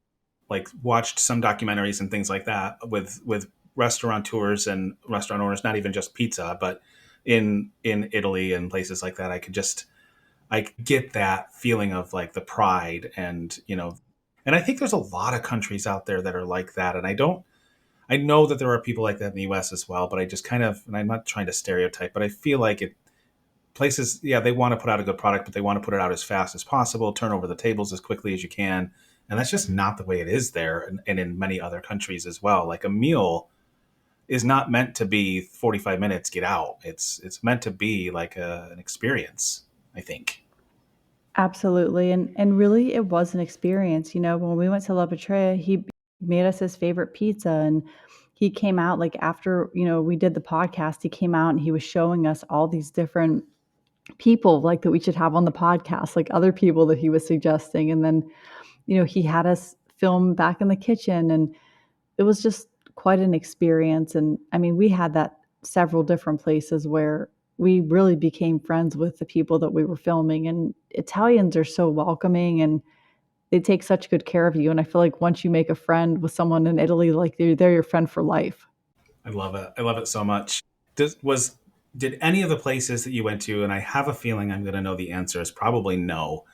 watched some documentaries and things like that with restaurateurs and restaurant owners, not even just pizza, but in Italy and places like that. I get that feeling of like the pride and I think there's a lot of countries out there that are like that. And I know that there are people like that in the US as well, but I just kind of, and I'm not trying to stereotype, but I feel like places, yeah, they want to put out a good product, but they want to put it out as fast as possible, turn over the tables as quickly as you can. And that's just not the way it is there and in many other countries as well. Like a meal is not meant to be 45 minutes, get out. It's meant to be like an experience, I think. Absolutely, and really it was an experience. When we went to La Patria, he made us his favorite pizza, and he came out, like, after, we did the podcast, he came out and he was showing us all these different people, like, that we should have on the podcast, like, other people that he was suggesting, and then, he had us film back in the kitchen, and it was just quite an experience, and, I mean, we had that several different places where we really became friends with the people that we were filming, and Italians are so welcoming, and they take such good care of you, and I feel like once you make a friend with someone in Italy, like, they're your friend for life. I love it. I love it so much. Did any of the places that you went to, and I have a feeling I'm going to know the answer is probably no,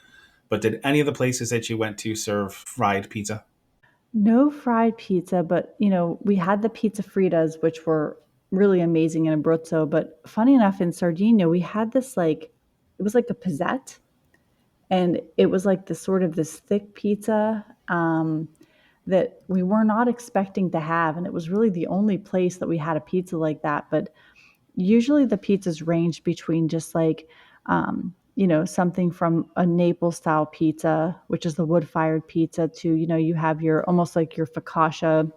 but did any of the places that you went to serve fried pizza? No fried pizza, but, we had the pizza fritas, which were really amazing in Abruzzo, but funny enough, in Sardinia, we had this, like, it was like a pizzette, and it was like this thick pizza, that we were not expecting to have, and it was really the only place that we had a pizza like that, but usually the pizzas range between just like, something from a Naples style pizza, which is the wood-fired pizza, to, you have your almost like your focaccia,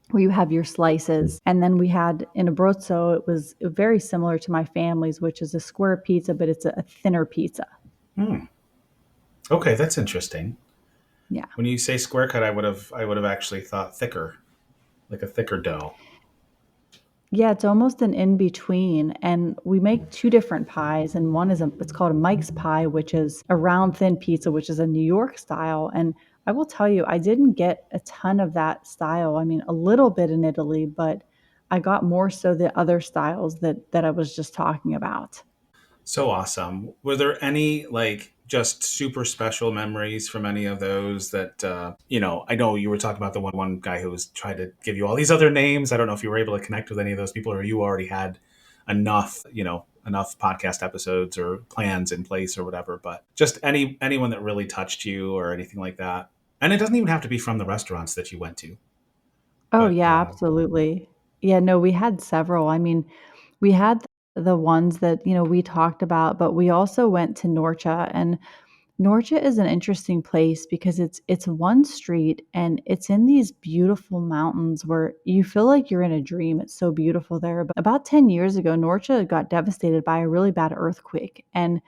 where you have your slices. And then we had in Abruzzo, it was very similar to my family's, which is a square pizza, but it's a thinner pizza. Hmm. Okay, that's interesting. Yeah. When you say square cut, I would have actually thought thicker, like a thicker dough. Yeah, it's almost an in between, and we make two different pies, and one is it's called a Mike's pie, which is a round thin pizza, which is a New York style. And I will tell you, I didn't get a ton of that style. I mean, a little bit in Italy, but I got more so the other styles that I was just talking about. So awesome. Were there any like just super special memories from any of those that I know you were talking about the one guy who was trying to give you all these other names. I don't know if you were able to connect with any of those people or you already had enough podcast episodes or plans in place or whatever, but just anyone that really touched you or anything like that. And it doesn't even have to be from the restaurants that you went to, Oh, but yeah, absolutely. Yeah, no, we had several. I mean, we had the ones that, we talked about, but we also went to Norcia, and Norcia is an interesting place because it's one street, and it's in these beautiful mountains where you feel like you're in a dream. It's so beautiful there. But about 10 years ago, Norcia got devastated by a really bad earthquake, and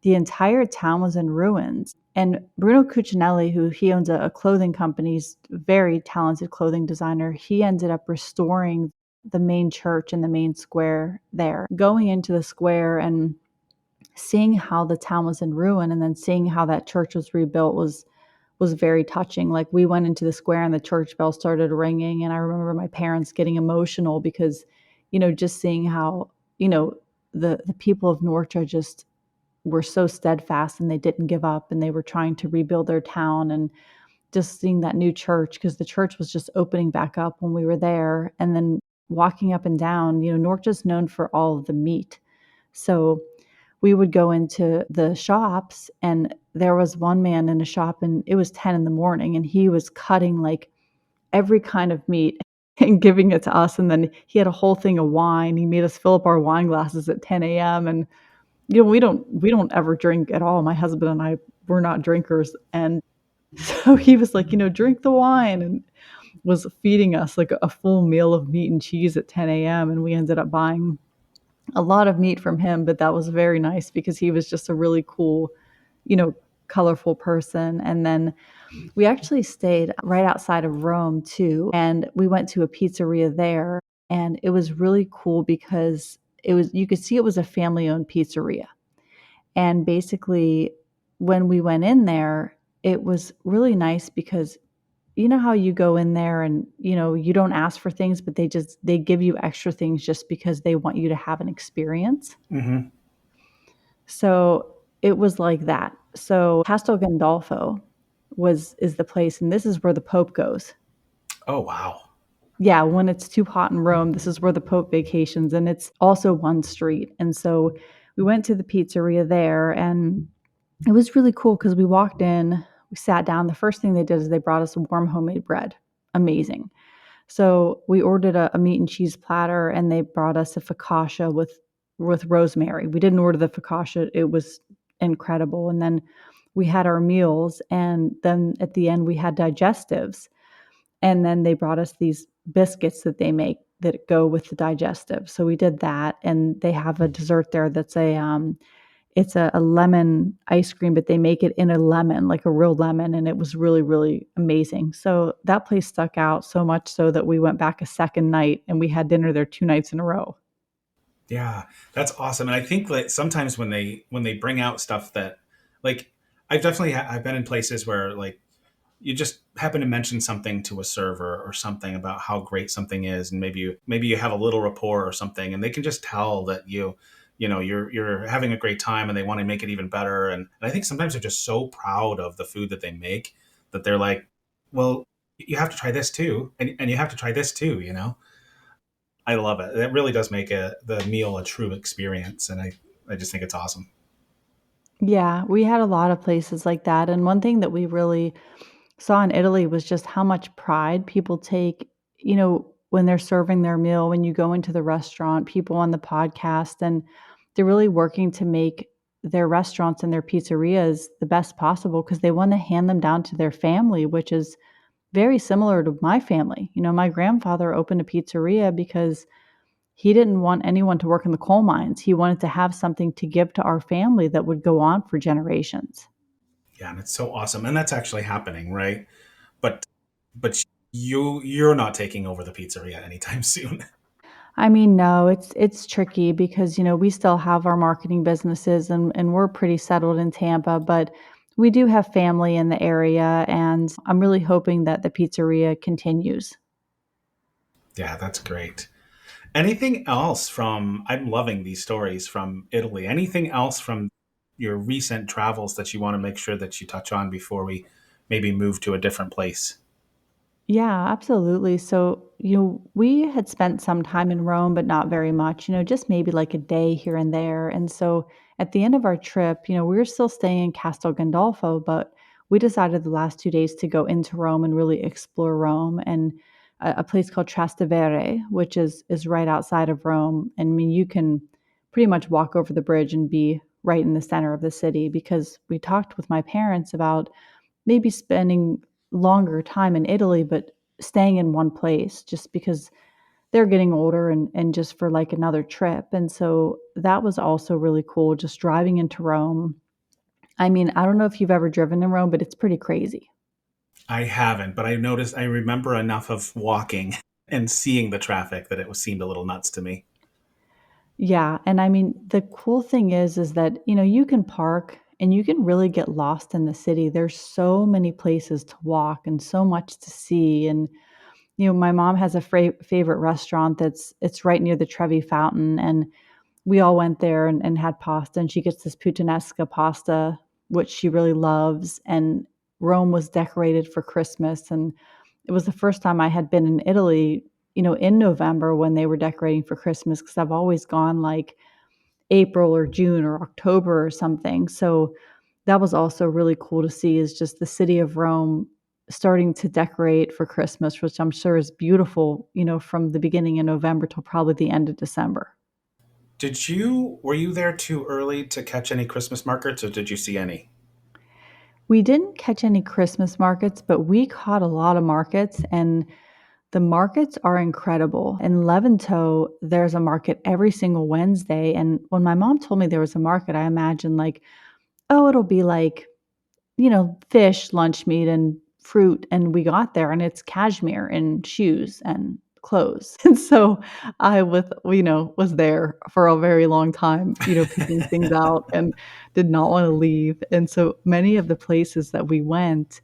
the entire town was in ruins. And Bruno Cucinelli, who he owns a clothing company, he's a very talented clothing designer, he ended up restoring the main church in the main square there. Going into the square and seeing how the town was in ruin, and then seeing how that church was rebuilt was very touching. Like, we went into the square and the church bell started ringing, and I remember my parents getting emotional because, just seeing how, the people of Norcia just were so steadfast, and they didn't give up, and they were trying to rebuild their town, and just seeing that new church, because the church was just opening back up when we were there, and then walking up and down. Norcia's known for all of the meat. So we would go into the shops, and there was one man in a shop, and it was 10 in the morning, and he was cutting like every kind of meat and giving it to us. And then he had a whole thing of wine. He made us fill up our wine glasses at 10 a.m. And we don't ever drink at all. My husband and I, we're not drinkers. And So he was like, "Drink the wine," and was feeding us like a full meal of meat and cheese at 10 a.m. And we ended up buying a lot of meat from him, but that was very nice because he was just a really cool, you know, colorful person. And then we actually stayed right outside of Rome too, and we went to a pizzeria there, and it was really cool because you could see it was a family-owned pizzeria. And basically when we went in there, it was really nice because you know how you go in there and you don't ask for things, but they give you extra things just because they want you to have an experience. Hmm. So it was like that. So Castel Gandolfo was is the place, and this is where the Pope goes. Oh, wow. Yeah, when it's too hot in Rome, this is where the Pope vacations, and it's also one street. And so we went to the pizzeria there, and it was really cool because we walked in, we sat down. The first thing they did is they brought us warm homemade bread. Amazing. So we ordered a meat and cheese platter, and they brought us a focaccia with rosemary. We didn't order the focaccia; it was incredible. And then we had our meals, and then at the end we had digestives. And then they brought us these biscuits that they make that go with the digestive. So we did that, and they have a dessert there that's a lemon ice cream, but they make it in a lemon, like a real lemon, and it was really, really amazing. So that place stuck out so much so that we went back a second night and we had dinner there 2 nights in a row. Yeah, that's awesome. And I think that sometimes when they bring out stuff that, like, I've been in places where, like, you just happen to mention something to a server or something about how great something is, and maybe you have a little rapport or something, and they can just tell that you're having a great time, and they want to make it even better. And I think sometimes they're just so proud of the food that they make that they're like, well, you have to try this too, and you have to try this too. I love it. It really does make the meal a true experience, and I just think it's awesome. Yeah, we had a lot of places like that. And one thing that we really saw in Italy was just how much pride people take, when they're serving their meal, when you go into the restaurant, people on the podcast, and they're really working to make their restaurants and their pizzerias the best possible because they want to hand them down to their family, which is very similar to my family. My grandfather opened a pizzeria because he didn't want anyone to work in the coal mines. He wanted to have something to give to our family that would go on for generations. Yeah, and it's so awesome, and that's actually happening, right? But you're not taking over the pizzeria anytime soon. I mean, no, it's tricky because, we still have our marketing businesses and we're pretty settled in Tampa, but we do have family in the area, and I'm really hoping that the pizzeria continues. Yeah, that's great. Anything else from I'm loving these stories from Italy. Anything else from your recent travels that you want to make sure that you touch on before we maybe move to a different place? Yeah, absolutely. So, we had spent some time in Rome, but not very much, just maybe like a day here and there. And so at the end of our trip, we were still staying in Castel Gandolfo, but we decided the last 2 days to go into Rome and really explore Rome and a place called Trastevere, which is right outside of Rome. And I mean, you can pretty much walk over the bridge and be right in the center of the city because we talked with my parents about maybe spending longer time in Italy, but staying in one place just because they're getting older and just for like another trip. And so that was also really cool, just driving into Rome. I mean, I don't know if you've ever driven in Rome, but it's pretty crazy. I haven't, but I remember enough of walking and seeing the traffic that seemed a little nuts to me. Yeah, and I mean, the cool thing is that, you can park and you can really get lost in the city. There's so many places to walk and so much to see. And my mom has a favorite restaurant it's right near the Trevi Fountain, and we all went there and had pasta, and she gets this puttanesca pasta, which she really loves. And Rome was decorated for Christmas, and it was the first time I had been in Italy, in November when they were decorating for Christmas, because I've always gone like April or June or October or something. So that was also really cool to see is just the city of Rome starting to decorate for Christmas, which I'm sure is beautiful, from the beginning of November till probably the end of December. Were you there too early to catch any Christmas markets, or did you see any? We didn't catch any Christmas markets, but we caught a lot of markets, and the markets are incredible. In Levanto, there's a market every single Wednesday, and when my mom told me there was a market, I imagined like, oh, it'll be like, fish, lunch meat, and fruit, and we got there, and it's cashmere and shoes and clothes. And so I was there for a very long time, picking things out and did not wanna leave. And so many of the places that we went,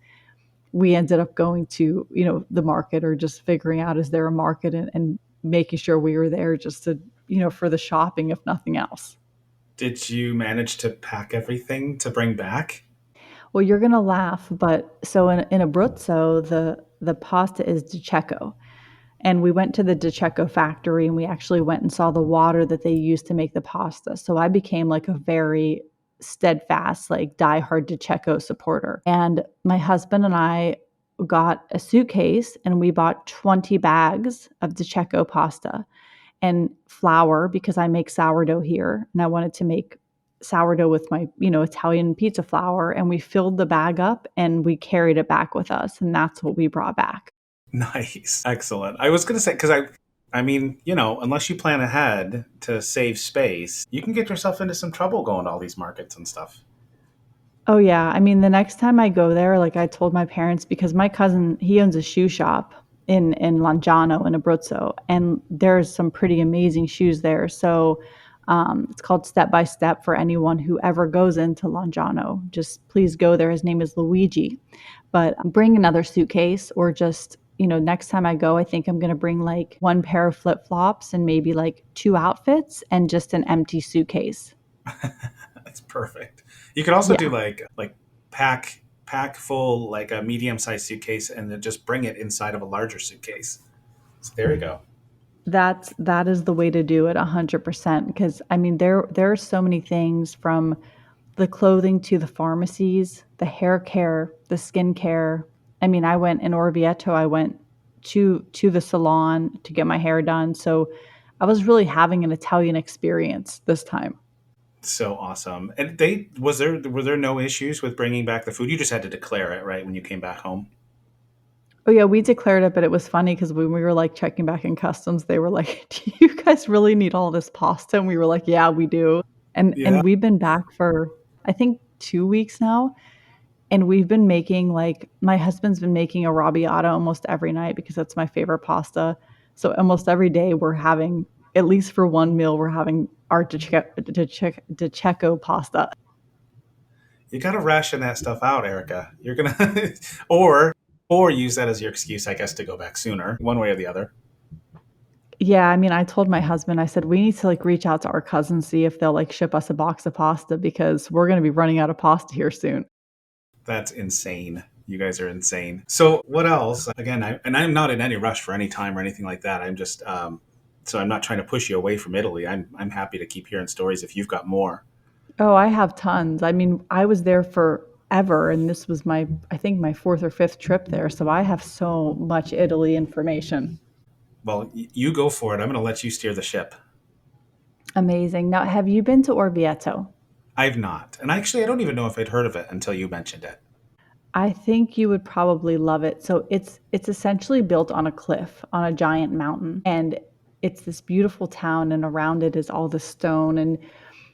we ended up going to, the market or just figuring out, is there a market, and making sure we were there just to, for the shopping, if nothing else. Did you manage to pack everything to bring back? Well, you're gonna laugh, but so in Abruzzo, the pasta is di Cecco, and we went to the di Cecco factory, and we actually went and saw the water that they use to make the pasta. So I became like a very steadfast, like diehard di Cecco supporter. And my husband and I got a suitcase, and we bought 20 bags of di Cecco pasta and flour because I make sourdough here, and I wanted to make sourdough with my, Italian pizza flour, and we filled the bag up and we carried it back with us, and that's what we brought back. Nice. Excellent. I was going to say, because I mean, unless you plan ahead to save space, you can get yourself into some trouble going to all these markets and stuff. Oh yeah, I mean, the next time I go there, like I told my parents, because my cousin, he owns a shoe shop in Langiano in Abruzzo, and there's some pretty amazing shoes there. So it's called Step by Step for anyone who ever goes into Langiano. Just please go there. His name is Luigi. But bring another suitcase, or just, next time I go, I think I'm going to bring like one pair of flip flops and maybe like two outfits and just an empty suitcase. That's perfect. You could also do Yeah. like pack full like a medium sized suitcase and then just bring it inside of a larger suitcase. So there you go. That is the way to do it 100%, because I mean there are so many things, from the clothing to the pharmacies, the hair care, the skin care. I mean, I went in Orvieto, I went to the salon to get my hair done. So I was really having an Italian experience this time. So awesome. And they was there were there no issues with bringing back the food? You just had to declare it, right, when you came back home. Oh yeah, we declared it, but it was funny because when we were like checking back in customs, they were like, "Do you guys really need all this pasta?" And we were like, "Yeah, we do." And Yeah. we've been back for, I think, 2 weeks now, and we've been making, like, my husband's been making arrabbiata almost every night because that's my favorite pasta. So almost every day we're having, at least for one meal, we're having our di Cecco pasta. You got to ration that stuff out, Erica. You're going to or use that as your excuse, I guess, to go back sooner, one way or the other. Yeah, I mean, I told my husband, I said, "We need to, like, reach out to our cousins, see if they'll, like, ship us a box of pasta because we're gonna be running out of pasta here soon." That's insane. You guys are insane. So, what else? Again, I'm not in any rush for any time or anything like that. I'm just so I'm not trying to push you away from Italy. I'm happy to keep hearing stories if you've got more. Oh, I have tons. I mean, I was there forever, and this was my, I think, my 4th or 5th trip there, so I have so much Italy information. Well, you go for it. I'm going to let you steer the ship. Amazing. Now, have you been to Orvieto? I've not, and actually, I don't even know if I'd heard of it until you mentioned it. I think you would probably love it. So it's essentially built on a cliff, on a giant mountain, and it's this beautiful town, and around it is all the stone, and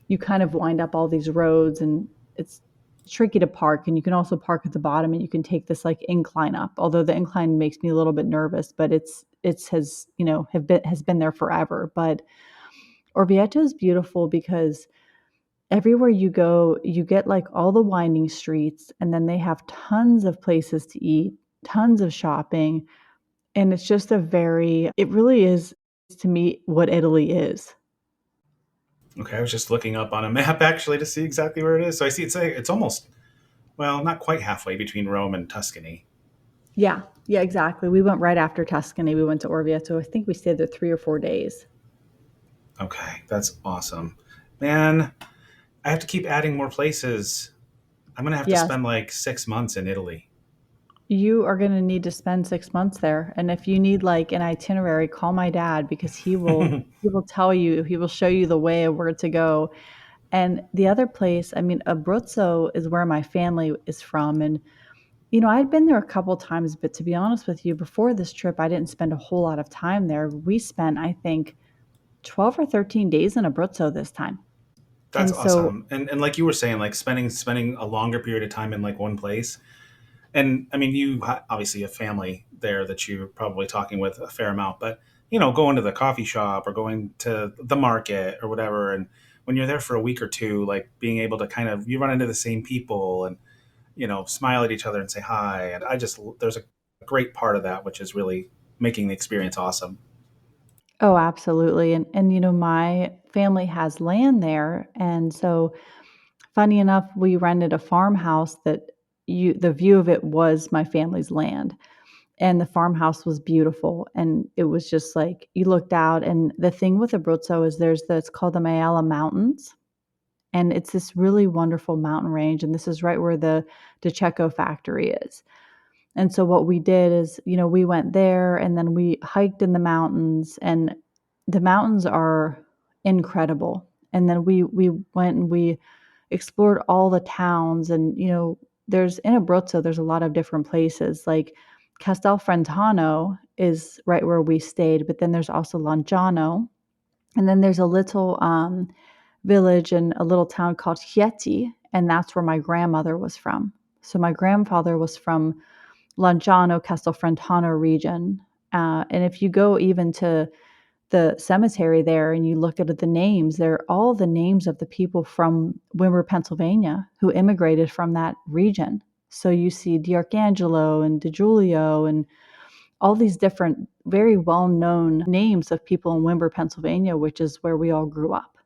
you kind of wind up all these roads, and it's tricky to park, and you can also park at the bottom, and you can take this like incline up. Although the incline makes me a little bit nervous, but it's has, has been there forever. But Orvieto is beautiful because everywhere you go, you get like all the winding streets, and then they have tons of places to eat, tons of shopping, and it's just it really is, to me, what Italy is. Okay, I was just looking up on a map actually to see exactly where it is. So I see it's almost well, not quite halfway between Rome and Tuscany. Yeah, yeah, exactly. We went right after Tuscany. We went to Orvieto. I think we stayed there 3 or 4 days. Okay, that's awesome, man. I have to keep adding more places. I'm gonna have to Yes, spend like 6 months in Italy. you are going to need to spend 6 months there. And if you need like an itinerary, call my dad because he will tell you, he will show you the way of where to go. And the other place, I mean, Abruzzo is where my family is from. And, I'd been there a couple times, but to be honest with you, before this trip, I didn't spend a whole lot of time there. We spent, I think, 12 or 13 days in Abruzzo this time. That's And so, awesome. And like you were saying, like spending a longer period of time in like one place. And I mean, you obviously have family there that you're probably talking with a fair amount, but going to the coffee shop or going to the market or whatever, and when you're there for a week or two, like being able to kind of you run into the same people and smile at each other and say hi. And I just there's a great part of that which is really making the experience awesome. oh, absolutely. And my family has land there. And so, funny enough, we rented a farmhouse that the view of it was my family's land. And the farmhouse was beautiful, and it was just like you looked out, and the thing with Abruzzo is it's called the Mayala Mountains, and it's this really wonderful mountain range, and this is right where the DeCecco factory is. And so what we did is, we went there and then we hiked in the mountains, and the mountains are incredible. And then we went and we explored all the towns, and there's in Abruzzo there's a lot of different places. Like Castelfrantano is right where we stayed, but then there's also Lanciano, and then there's a little village and a little town called Chieti, and that's where my grandmother was from. So my grandfather was from Lanciano, Castelfrantano region. And if you go even to the cemetery there and you look at the names, they're all the names of the people from Wimber, Pennsylvania, who immigrated from that region. So you see D'Arcangelo and DiGiulio and all these different, very well known names of people in Wimber, Pennsylvania, which is where we all grew up.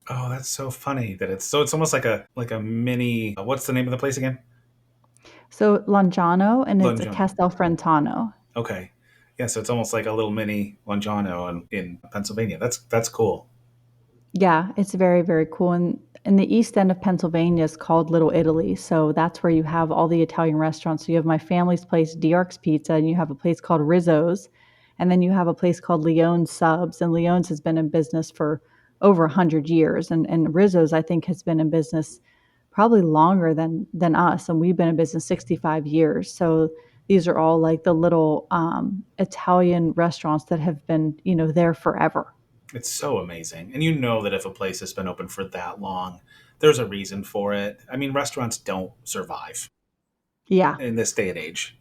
Oh, that's so funny that it's almost like a mini. What's the name of the place again? So Lanciano, and it's a Longiano. Castelfrantano. Okay, yeah. So it's almost like a little mini Longiano in Pennsylvania. That's cool. Yeah, it's very, very cool. And the east end of Pennsylvania is called Little Italy. So that's where you have all the Italian restaurants. So you have my family's place, Diarc's Pizza, and you have a place called Rizzo's. And then you have a place called Leone's Subs. And Leone's has been in business for over 100 years. And Rizzo's, I think, has been in business probably longer than us. And we've been in business 65 years. So these are all like the little Italian restaurants that have been, there forever. It's so amazing, and that if a place has been open for that long, there's a reason for it. I mean, restaurants don't survive Yeah. in this day and age.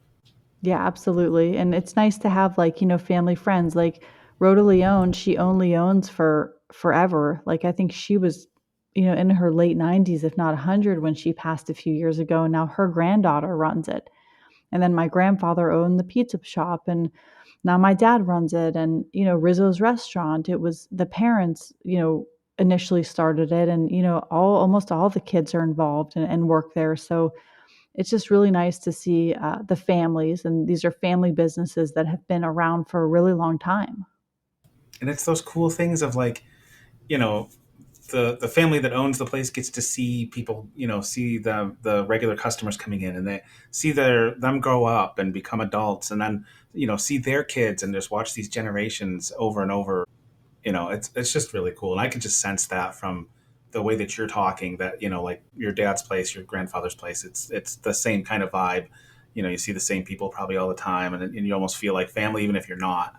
Yeah, absolutely. And it's nice to have like, family friends. Like Rhoda Leone, she owned Leone's for forever. Like I think she was, in her late 90s, if not 100, when she passed a few years ago. And now her granddaughter runs it. And then my grandfather owned the pizza shop, and now my dad runs it. And, Rizzo's restaurant, it was the parents, initially started it, and, almost all the kids are involved and work there. So it's just really nice to see the families, and these are family businesses that have been around for a really long time. And it's those cool things of like, you know, the family that owns the place gets to see people, see the regular customers coming in, and they see them grow up and become adults, and then see their kids and just watch these generations over and over. It's just really cool, and I could just sense that from the way that you're talking, that like your dad's place, your grandfather's place, it's the same kind of vibe. You see the same people probably all the time, and you almost feel like family even if you're not.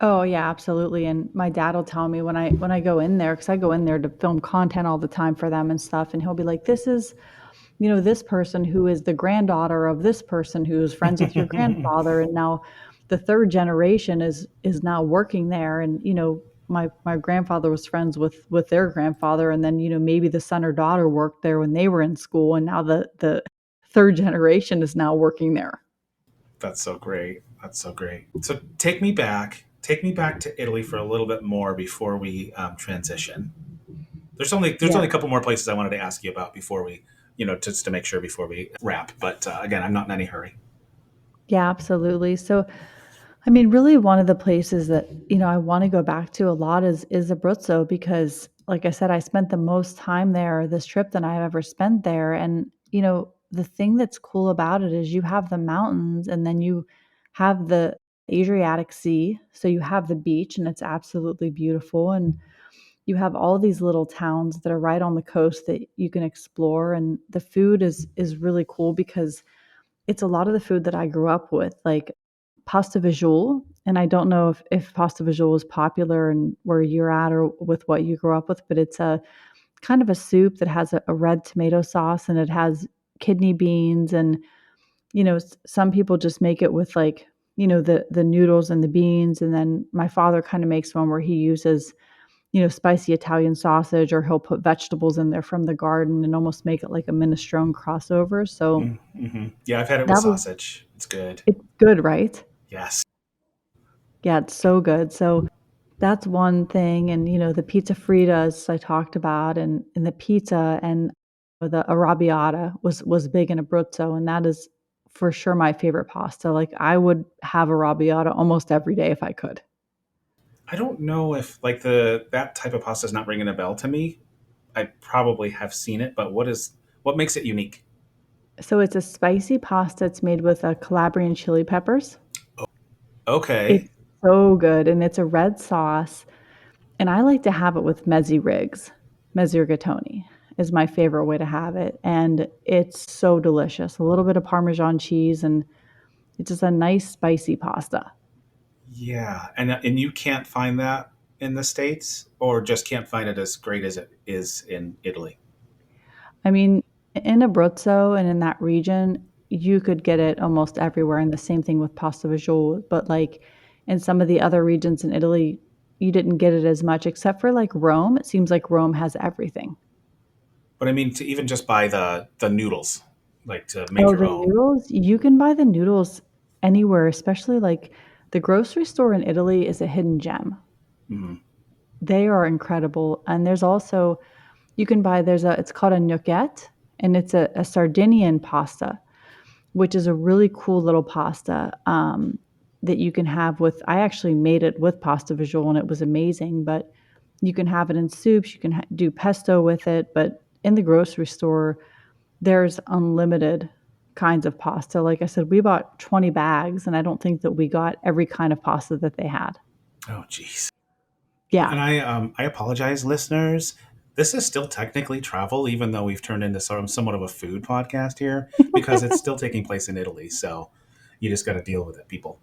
Oh yeah, absolutely. And my dad will tell me when I go in there, because I go in there to film content all the time for them and stuff, and he'll be like, "This is, this person who is the granddaughter of this person who is friends with your grandfather, and now the third generation is now working there." And my grandfather was friends with their grandfather, and then maybe the son or daughter worked there when they were in school, and now the third generation is now working there. That's so great. That's so great. So take me back to Italy for a little bit more before we transition. There's only Yeah. a couple more places I wanted to ask you about before we, just to make sure before we wrap. But again, I'm not in any hurry. Yeah, absolutely. So, I mean, really one of the places that, I want to go back to a lot is Abruzzo, because like I said, I spent the most time there this trip than I've ever spent there. And, the thing that's cool about it is you have the mountains, and then you have the Adriatic Sea. So you have the beach, and it's absolutely beautiful. And you have all these little towns that are right on the coast that you can explore, and the food is really cool because it's a lot of the food that I grew up with, like pasta visual. And I don't know if pasta visual is popular and where you're at or with what you grew up with, but it's a kind of a soup that has a red tomato sauce and it has kidney beans and some people just make it with like the noodles and the beans, and then my father kind of makes one where he uses spicy Italian sausage, or he'll put vegetables in there from the garden and almost make it like a minestrone crossover. So Mm-hmm. Yeah, I've had it with that was sausage. It's good. it's good, right? Yes. Yeah, it's so good. So that's one thing, and the pizza fritas I talked about, and the pizza, and the arrabbiata was big in Abruzzo, and that is for sure my favorite pasta. Like I would have arrabbiata almost every day if I could. I don't know if like the that type of pasta is not ringing a bell to me. I probably have seen it, but what makes it unique? So it's a spicy pasta. It's made with Calabrian chili peppers. Okay. It's so good, and it's a red sauce. And I like to have it with mezzi rigs. Mezzi rigatoni is my favorite way to have it, and it's so delicious. A little bit of Parmesan cheese, and it's just a nice spicy pasta. Yeah, and you can't find that in the States, or just can't find it as great as it is in Italy. I mean, in Abruzzo and in that region, you could get it almost everywhere, and the same thing with pasta visual. But like in some of the other regions in Italy, you didn't get it as much, except for like Rome. It seems like Rome has everything. But I mean, to even just buy the noodles, like to make Oh, your the own. noodles, you can buy the noodles anywhere, especially like the grocery store in Italy is a hidden gem. Mm-hmm. They are incredible. And there's also, you can buy, it's called a gnocchette, and it's a Sardinian pasta, which is a really cool little pasta that you can have with, I actually made it with pasta visual and it was amazing, but you can have it in soups, you can do pesto with it, but in the grocery store, there's unlimited kinds of pasta. Like I said, we bought 20 bags, and I don't think that we got every kind of pasta that they had. Oh, geez. Yeah. And I apologize, listeners. This is still technically travel, even though we've turned into somewhat of a food podcast here, because it's still taking place in Italy. So you just got to deal with it, people.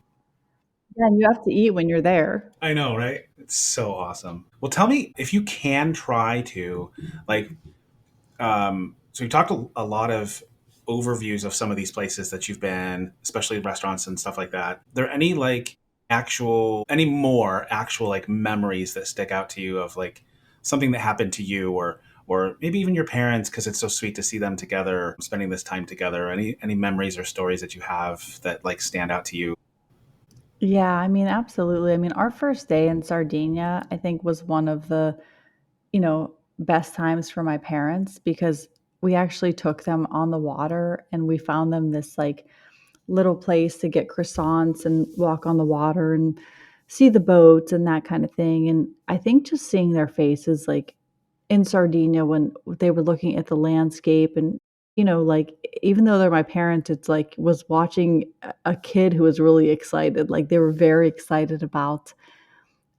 Yeah, and you have to eat when you're there. I know, right? It's so awesome. Well, tell me if you can try to like so you talked a lot of overviews of some of these places that you've been, especially restaurants and stuff like that. Are there any like any more actual like memories that stick out to you of like something that happened to you, or maybe even your parents, because it's so sweet to see them together, spending this time together. Any memories or stories that you have that like stand out to you? Yeah, I mean, absolutely. I mean, our first day in Sardinia, I think, was one of the, best times for my parents because we actually took them on the water and we found them this like little place to get croissants and walk on the water and see the boats and that kind of thing. And I think just seeing their faces, like in Sardinia, when they were looking at the landscape and, like even though they're my parents, it's like was watching a kid who was really excited. Like they were very excited about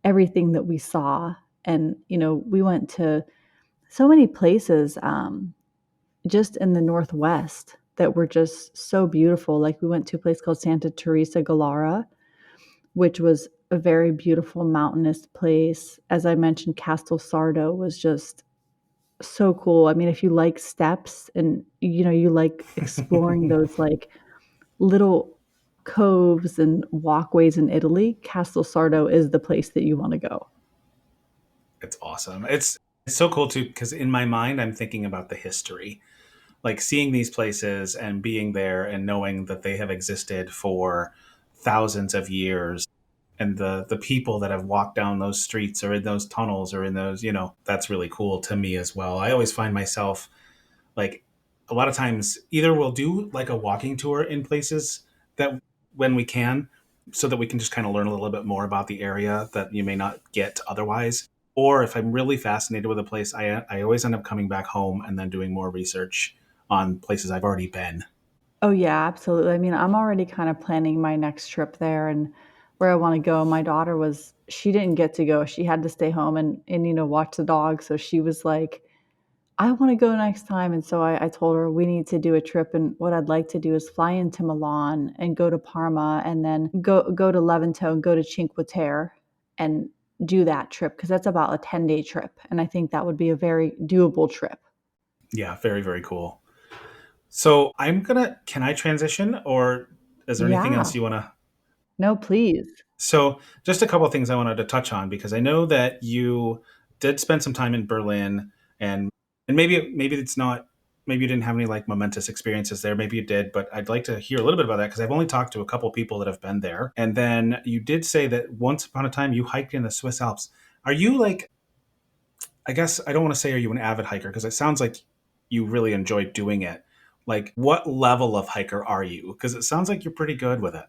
everything that we saw. And, we went to so many places just in the Northwest that were just so beautiful. Like we went to a place called Santa Teresa Gallara, which was a very beautiful mountainous place. As I mentioned, Castel Sardo was just so cool. I mean, if you like steps and you like exploring those like little coves and walkways in Italy, Castel Sardo is the place that you want to go. It's awesome. It's so cool too, because in my mind I'm thinking about the history, like seeing these places and being there and knowing that they have existed for thousands of years, and the people that have walked down those streets or in those tunnels or in those, that's really cool to me as well. I always find myself like a lot of times either we'll do like a walking tour in places that when we can, so that we can just kind of learn a little bit more about the area that you may not get otherwise, or if I'm really fascinated with a place, I always end up coming back home and then doing more research on places I've already been. Oh, yeah, absolutely. I mean, I'm already kind of planning my next trip there and where I want to go. My daughter was she didn't get to go. She had to stay home and watch the dog. So she was like, I want to go next time. And so I told her we need to do a trip. And what I'd like to do is fly into Milan and go to Parma and then go to Levanto and go to Cinque Terre and do that trip because that's about a 10-day trip. And I think that would be a very doable trip. Yeah, very, very cool. So can I transition, or is there anything Yeah. else you want to? No, please. So, just a couple of things I wanted to touch on because I know that you did spend some time in Berlin, and maybe it's not, maybe you didn't have any like momentous experiences there. Maybe you did, but I'd like to hear a little bit about that because I've only talked to a couple of people that have been there. And then you did say that once upon a time you hiked in the Swiss Alps. Are you like? I guess I don't want to say are you an avid hiker because it sounds like you really enjoy doing it. Like, what level of hiker are you? Because it sounds like you're pretty good with it.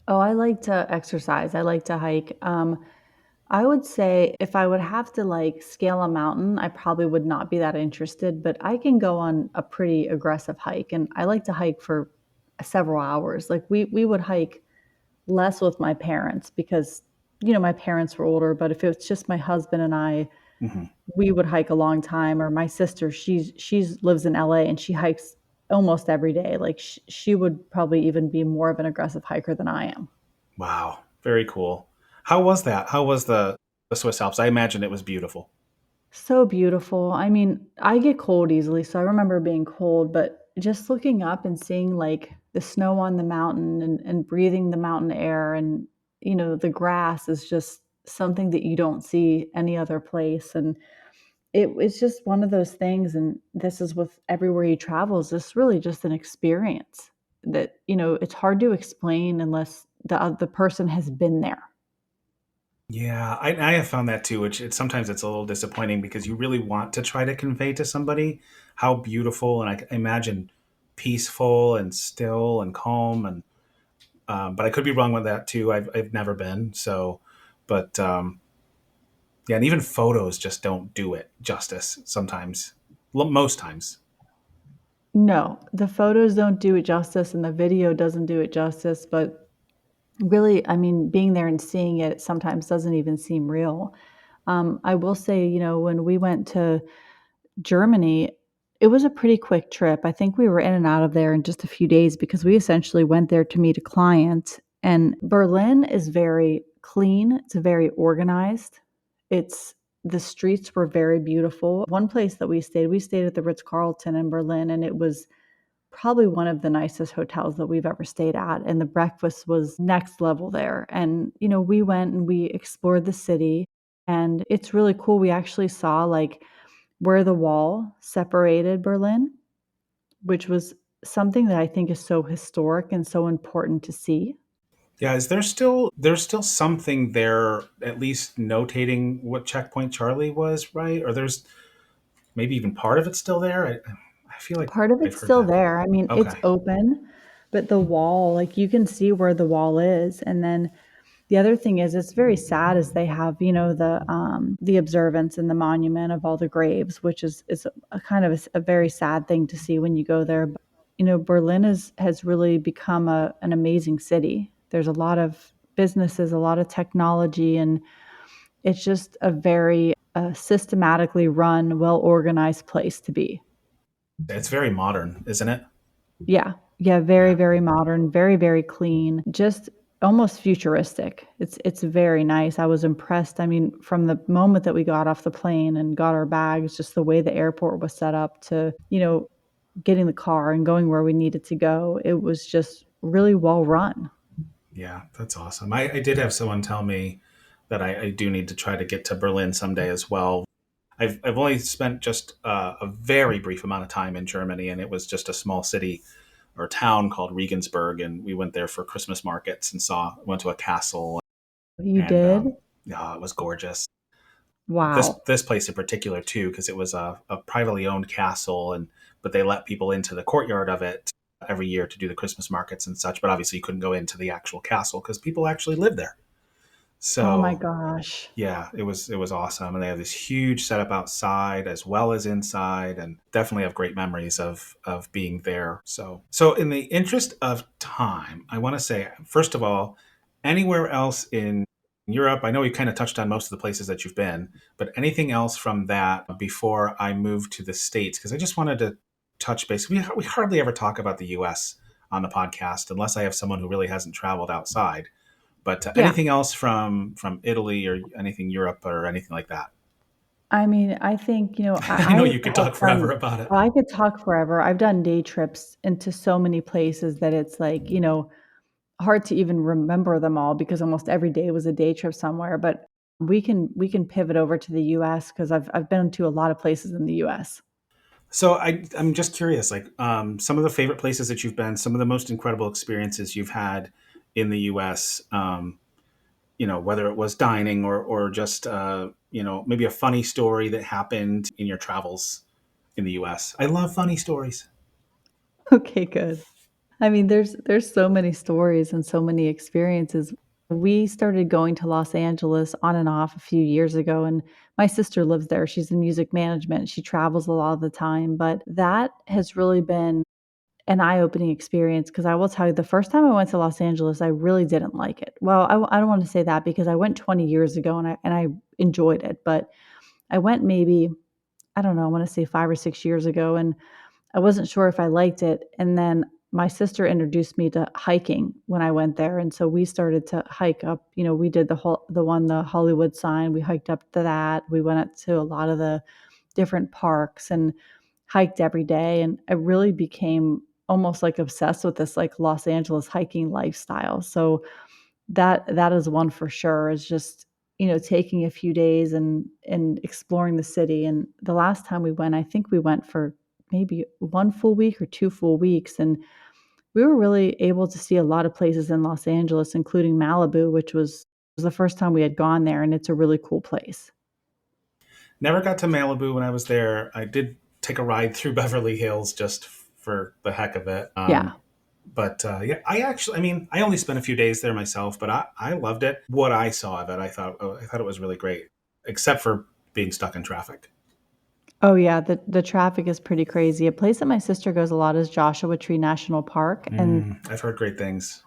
Oh, I like to exercise. I like to hike. I would say if I would have to like scale a mountain, I probably would not be that interested, but I can go on a pretty aggressive hike and I like to hike for several hours. Like we would hike less with my parents because my parents were older, but if it was just my husband and I, Hmm. we would hike a long time. Or my sister, she's lives in LA and she hikes almost every day. Like she would probably even be more of an aggressive hiker than I am. Wow, very cool. How was that? How was the Swiss Alps? I imagine it was beautiful. So beautiful. I mean, I get cold easily, so I remember being cold, but just looking up and seeing like the snow on the mountain and breathing the mountain air and the grass is just something that you don't see any other place. And it's just one of those things, and this is with everywhere you travel, is this really just an experience that, it's hard to explain unless the person has been there. Yeah, I have found that too, which sometimes it's a little disappointing because you really want to try to convey to somebody how beautiful and I imagine peaceful and still and calm and but I could be wrong with that too. I've never been so, but yeah, and even photos just don't do it justice sometimes, most times. No, the photos don't do it justice and the video doesn't do it justice, but really, I mean, being there and seeing it sometimes doesn't even seem real. I will say, when we went to Germany, it was a pretty quick trip. I think we were in and out of there in just a few days because we essentially went there to meet a client. And Berlin is very clean, it's very organized. It's the streets were very beautiful. One place that we stayed at the Ritz-Carlton in Berlin, and it was probably one of the nicest hotels that we've ever stayed at, and the breakfast was next level there. And we went and we explored the city, and it's really cool. We actually saw like where the wall separated Berlin, which was something that I think is so historic and so important to see. Yeah, is there's still something there at least notating what checkpoint Charlie was, right? Or there's maybe even part of it's still there. I feel like Part of I've it's heard still that. there. I mean, it's Okay. open, but the wall, like you can see where the wall is. And then the other thing is it's very sad is they have, the observance and the monument of all the graves, which is a kind of a very sad thing to see when you go there. But, Berlin has really become an amazing city. There's a lot of businesses, a lot of technology, and it's just a very systematically run, well organized place to be. It's very modern, isn't it? Yeah. Yeah, very, Yeah. very modern, very, very clean, just almost futuristic. It's very nice. I was impressed. I mean, from the moment that we got off the plane and got our bags, just the way the airport was set up to, getting the car and going where we needed to go, it was just really well run. Yeah, that's awesome. I did have someone tell me that I do need to try to get to Berlin someday as well. I've only spent just a very brief amount of time in Germany, and it was just a small city or town called Regensburg, and we went there for Christmas markets and went to a castle, You and did? yeah, it was gorgeous. This Wow. this place in particular too, because it was a privately owned castle, and but they let people into the courtyard of it every year to do the Christmas markets and such. But obviously, you couldn't go into the actual castle because people actually lived there. Oh my So gosh. yeah, it was awesome, and they have this huge setup outside as well as inside, and definitely have great memories of being there. So in the interest of time, I want to say first of all, anywhere else in Europe? I know we kind of touched on most of the places that you've been, but anything else from that before I move to the States? Because I just wanted to touch base. We hardly ever talk about the US on the podcast unless I have someone who really hasn't traveled outside. But Yeah. anything else from Italy or anything Europe or anything like that? I mean, I think, I know I you could have talk forever done about it. oh, I could talk forever. I've done day trips into so many places that it's like, hard to even remember them all because almost every day was a day trip somewhere, but we can pivot over to the US because I've been to a lot of places in the US. So I'm just curious, like some of the favorite places that you've been, some of the most incredible experiences you've had in the U.S. Whether it was dining or just maybe a funny story that happened in your travels in the U.S. I love funny stories. Okay, good. I mean, there's so many stories and so many experiences. We started going to Los Angeles on and off a few years ago, and my sister lives there. She's in music management. She travels a lot of the time, but that has really been an eye-opening experience because I will tell you the first time I went to Los Angeles, I really didn't like it. Well, I don't wanna say that because I went 20 years ago and I enjoyed it, but I went maybe, I don't know, I wanna say 5 or 6 years ago, and I wasn't sure if I liked it, and then my sister introduced me to hiking when I went there, and so we started to hike up, we did the Hollywood sign, we hiked up to that, we went up to a lot of the different parks and hiked every day, and I really became almost, like, obsessed with this, like, Los Angeles hiking lifestyle, so that is one for sure, is just, taking a few days and exploring the city, and the last time we went, I think we went for maybe 1 full week or 2 full weeks, and we were really able to see a lot of places in Los Angeles, including Malibu, which was the first time we had gone there, and it's a really cool place. Never got to Malibu when I was there. I did take a ride through Beverly Hills just for the heck of it. Yeah. But yeah, I mean, I only spent a few days there myself, but I loved it. What I saw of it, I thought it was really great, except for being stuck in traffic. Oh, yeah, the traffic is pretty crazy. A place that my sister goes a lot is Joshua Tree National Park, and I've heard great things.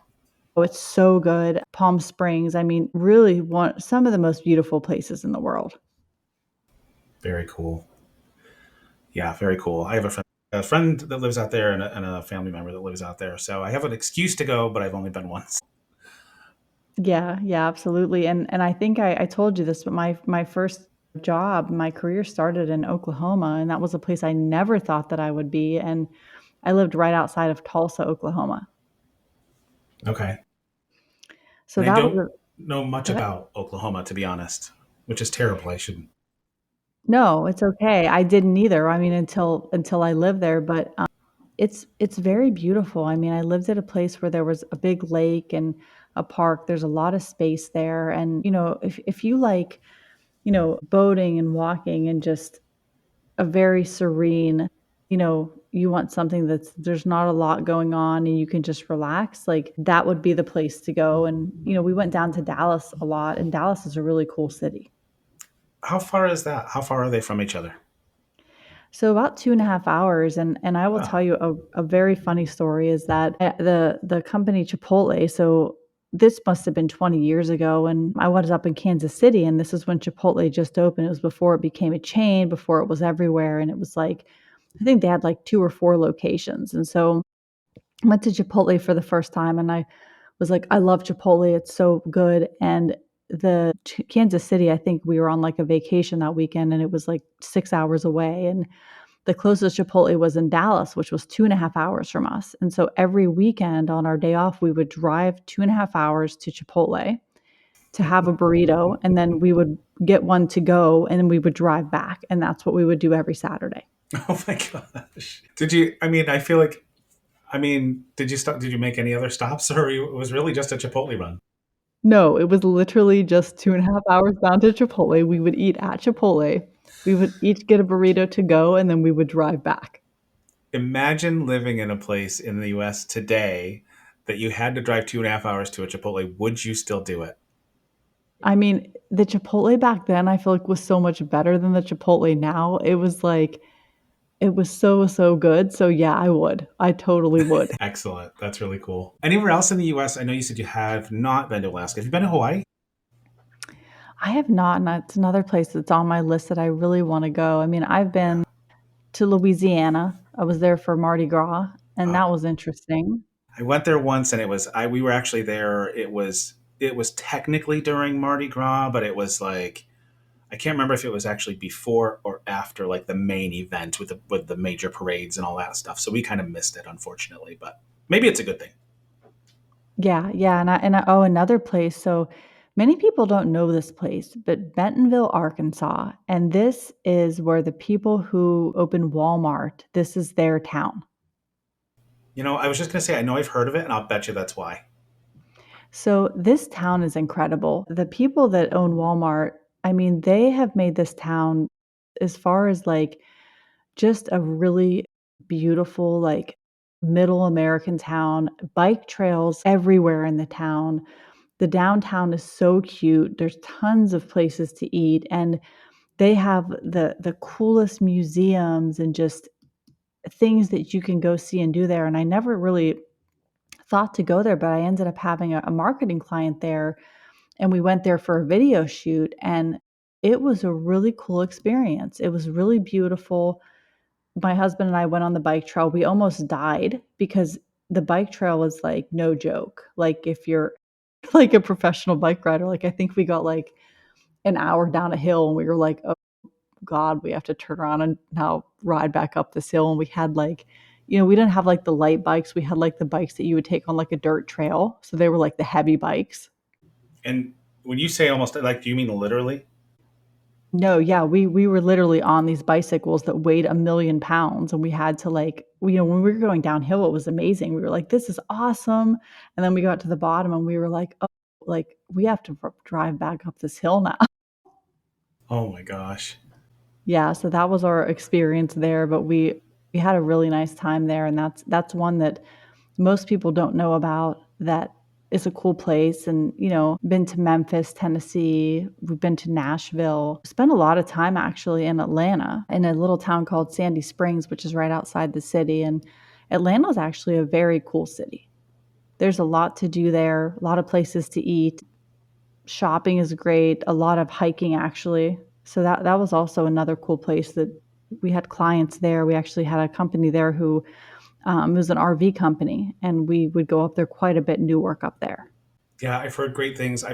oh, it's so good. Palm Springs, I mean, really one some of the most beautiful places in the world. Very cool. Yeah, very cool. I have a friend that lives out there and a family member that lives out there, so I have an excuse to go, but I've only been once. Yeah, yeah, absolutely, and I think I told you this, but my first job, my career started in Oklahoma, and that was a place I never thought that I would be, and I lived right outside of Tulsa, Oklahoma. Okay, So and I that was don't a know much Go ahead. about Oklahoma, to be honest, which is terrible. I should. No, it's okay. I didn't either, I mean, until I lived there, but, it's very beautiful. I mean, I lived at a place where there was a big lake and a park. There's a lot of space there, and, if you like, boating and walking and just a very serene, you want something there's not a lot going on and you can just relax, like, that would be the place to go, and, we went down to Dallas a lot, and Dallas is a really cool city. How far is that? How far are they from each other? So about 2.5 hours, and I will Oh, tell you a very funny story is that, the company Chipotle, so this must have been 20 years ago, and I was up in Kansas City, and this is when Chipotle just opened. It was before it became a chain, before it was everywhere, and it was like I think they had, like, 2 or 4 locations, and so I went to Chipotle for the first time, and I was like, "I love Chipotle, it's so good," and the Ch Kansas City, I think we were on, like, a vacation that weekend, and it was, like, 6 hours away, and the closest Chipotle was in Dallas, which was 2.5 hours from us, and so every weekend on our day off, we would drive 2.5 hours to Chipotle to have a burrito, and then we would get one to go, and then we would drive back, and that's what we would do every Saturday. oh my gosh! Did you? I mean, I feel like. I mean, did you stop? Did you make any other stops, or it was really just a Chipotle run? No, it was literally just 2.5 hours down to Chipotle. We would eat at Chipotle. We would each get a burrito to go, and then we would drive back. Imagine living in a place in the U.S. today that you had to drive 2.5 hours to a Chipotle. Would you still do it? I mean, the Chipotle back then, I feel like was so much better than the Chipotle now. It was like it was so, so good. So, yeah, I would. I totally would. Excellent. That's really cool. Anywhere else in the U.S.? I know you said you have not been to Alaska. Have you been to Hawaii? I have not, and that's another place that's on my list that I really wanna go. I mean, I've been to Louisiana. I was there for Mardi Gras, and Uh, that was interesting. I went there once, and it was I we were actually there. It was technically during Mardi Gras, but it was like I can't remember if it was actually before or after like the main event with the major parades and all that stuff. So we kind of missed it, unfortunately. But maybe it's a good thing. Yeah, yeah, and I oh, another place, so many people don't know this place, but Bentonville, Arkansas, and this is where the people who opened Walmart, this is their town. I was just gonna say I know I've heard of it, and I'll bet you that's why. So this town is incredible. The people that own Walmart, I mean, they have made this town as far as like just a really beautiful, like middle American town, bike trails everywhere in the town. The downtown is so cute. There's tons of places to eat and they have the coolest museums and just things that you can go see and do there. And I never really thought to go there, but I ended up having a marketing client there and we went there for a video shoot and it was a really cool experience. It was really beautiful. My husband and I went on the bike trail. We almost died because the bike trail was like no joke. Like if you're like a professional bike rider, like I think we got like an hour down a hill and we were like, "Oh god, we have to turn around and now ride back up this hill." And we had like we didn't have like the light bikes. We had like the bikes that you would take on like a dirt trail. So they were like the heavy bikes. And when you say almost like, do you mean literally? No, yeah, we were literally on these bicycles that weighed 1,000,000 pounds, and we had to, like when we were going downhill, it was amazing. We were like, "This is awesome," and then we got to the bottom, and we were like, "Oh, like, we have to r drive back up this hill now." Oh my gosh. Yeah, so that was our experience there, but we had a really nice time there, and that's one that most people don't know about that is a cool place and, been to Memphis, Tennessee, we've been to Nashville, spent a lot of time actually in Atlanta, in a little town called Sandy Springs, which is right outside the city, and Atlanta is actually a very cool city. There's a lot to do there, a lot of places to eat. Shopping is great, a lot of hiking actually. So that was also another cool place that we had clients there. We actually had a company there who it was an RV company, and we would go up there quite a bit and do work up there. Yeah, I've heard great things.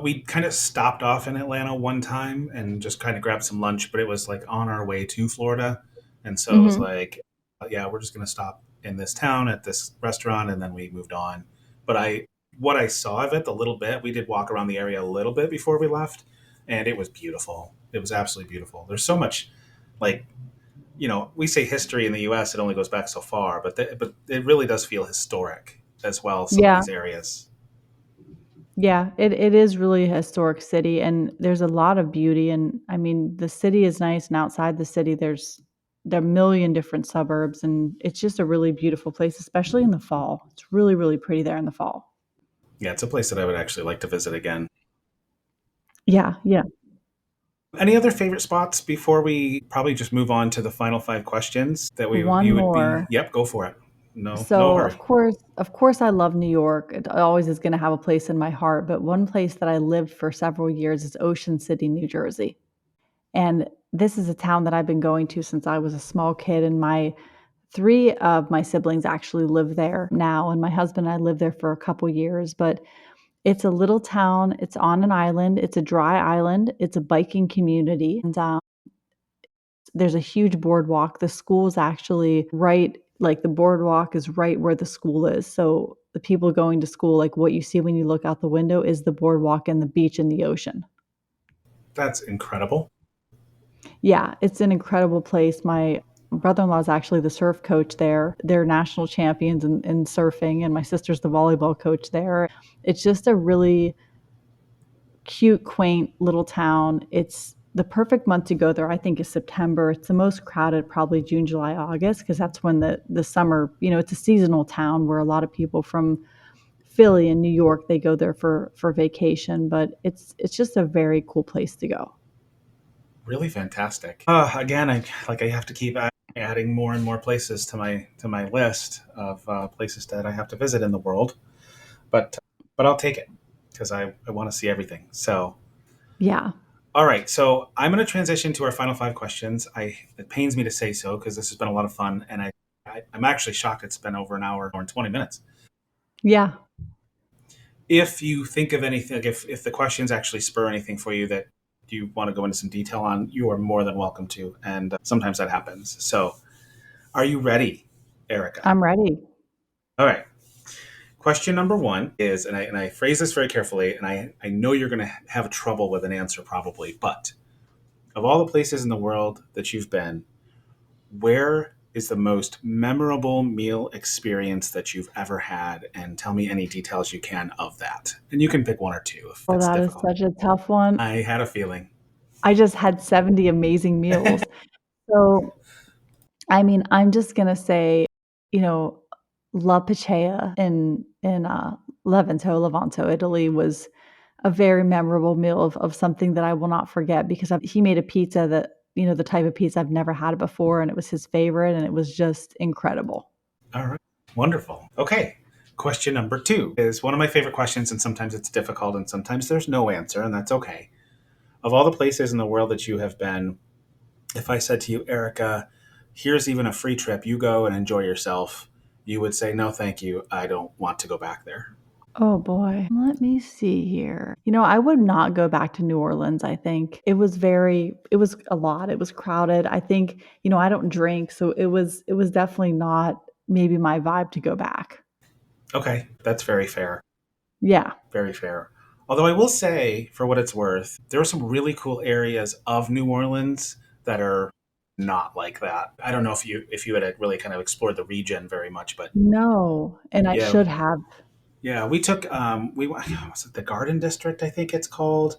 We kind of stopped off in Atlanta one time and just kind of grabbed some lunch, but it was like on our way to Florida. And so it was Mhm. like, yeah, we're just going to stop in this town at this restaurant. And then we moved on. But what I saw of it, the little bit, we did walk around the area a little bit before we left. And it was beautiful. It was absolutely beautiful. There's so much, like, we say history in the US, it only goes back so far, but it really does feel historic as well, some of Yeah, these areas. yeah, it is really a historic city, and there's a lot of beauty, and, I mean, the city is nice, and outside the city, there are a million different suburbs, and it's just a really beautiful place, especially in the fall. It's really, really pretty there in the fall. Yeah, it's a place that I would actually like to visit again. Yeah, yeah. Any other favorite spots before we probably just move on to the final five questions that we One you would be? more. Yep, go for it. No So, hurry. of course, I love New York. It always is gonna have a place in my heart, but one place that I lived for several years is Ocean City, New Jersey. And this is a town that I've been going to since I was a small kid, and my 3 of my siblings actually live there now, and my husband and I lived there for a couple years, but it's a little town, it's on an island, it's a dry island, it's a biking community, and, there's a huge boardwalk. The school is actually right like, the boardwalk is right where the school is, so the people going to school, like, what you see when you look out the window is the boardwalk and the beach and the ocean. That's incredible. Yeah, it's an incredible place. My brother-in-law is actually the surf coach there. They're national champions in surfing, and my sister's the volleyball coach there. It's just a really cute, quaint little town. It's the perfect month to go there, I think, is September. It's the most crowded, probably June, July, August, because that's when the summer, it's a seasonal town where a lot of people from Philly and New York, they go there for vacation, but it's just a very cool place to go. Really fantastic. Again, I have to keep adding more and more places to my list of places that I have to visit in the world. But I'll take it because I want to see everything. So Yeah. All right, so I'm going to transition to our final five questions. It pains me to say so because this has been a lot of fun, and I'm actually shocked it's been over an hour and 20 minutes. Yeah. If you think of anything, like if the questions actually spur anything for you that you want to go into some detail on, you are more than welcome to, and sometimes that happens. So, are you ready, Erica? I'm ready. All right. Question number one is, and I phrase this very carefully, and I know you're going to have trouble with an answer probably, but of all the places in the world that you've been, where is the most memorable meal experience that you've ever had? And tell me any details you can of that. And you can pick one or two if Oh, that's that is difficult. such a tough one. I had a feeling. I just had 70 amazing meals. So, I mean, I'm just gonna say, you know, La Paella in Levanto, Italy was a very memorable meal of something that I will not forget because he made a pizza that, the type of pizza I've never had before, and it was his favorite, and it was just incredible. All right. Wonderful. Okay. Question number two is one of my favorite questions, and sometimes it's difficult, and sometimes there's no answer, and that's okay. Of all the places in the world that you have been, if I said to you, Erica, here's even a free trip, you go and enjoy yourself, you would say, no, thank you. I don't want to go back there. Oh boy. Let me see here. I would not go back to New Orleans, I think. It was a lot. It was crowded. I think, I don't drink, so it was definitely not maybe my vibe to go back. Okay. That's very fair. Yeah. Very fair. Although I will say, for what it's worth, there are some really cool areas of New Orleans that are not like that. I don't know if you had really kind of explored the region very much, but No, and I yeah, should have. yeah, we took was it the Garden District, I think it's called,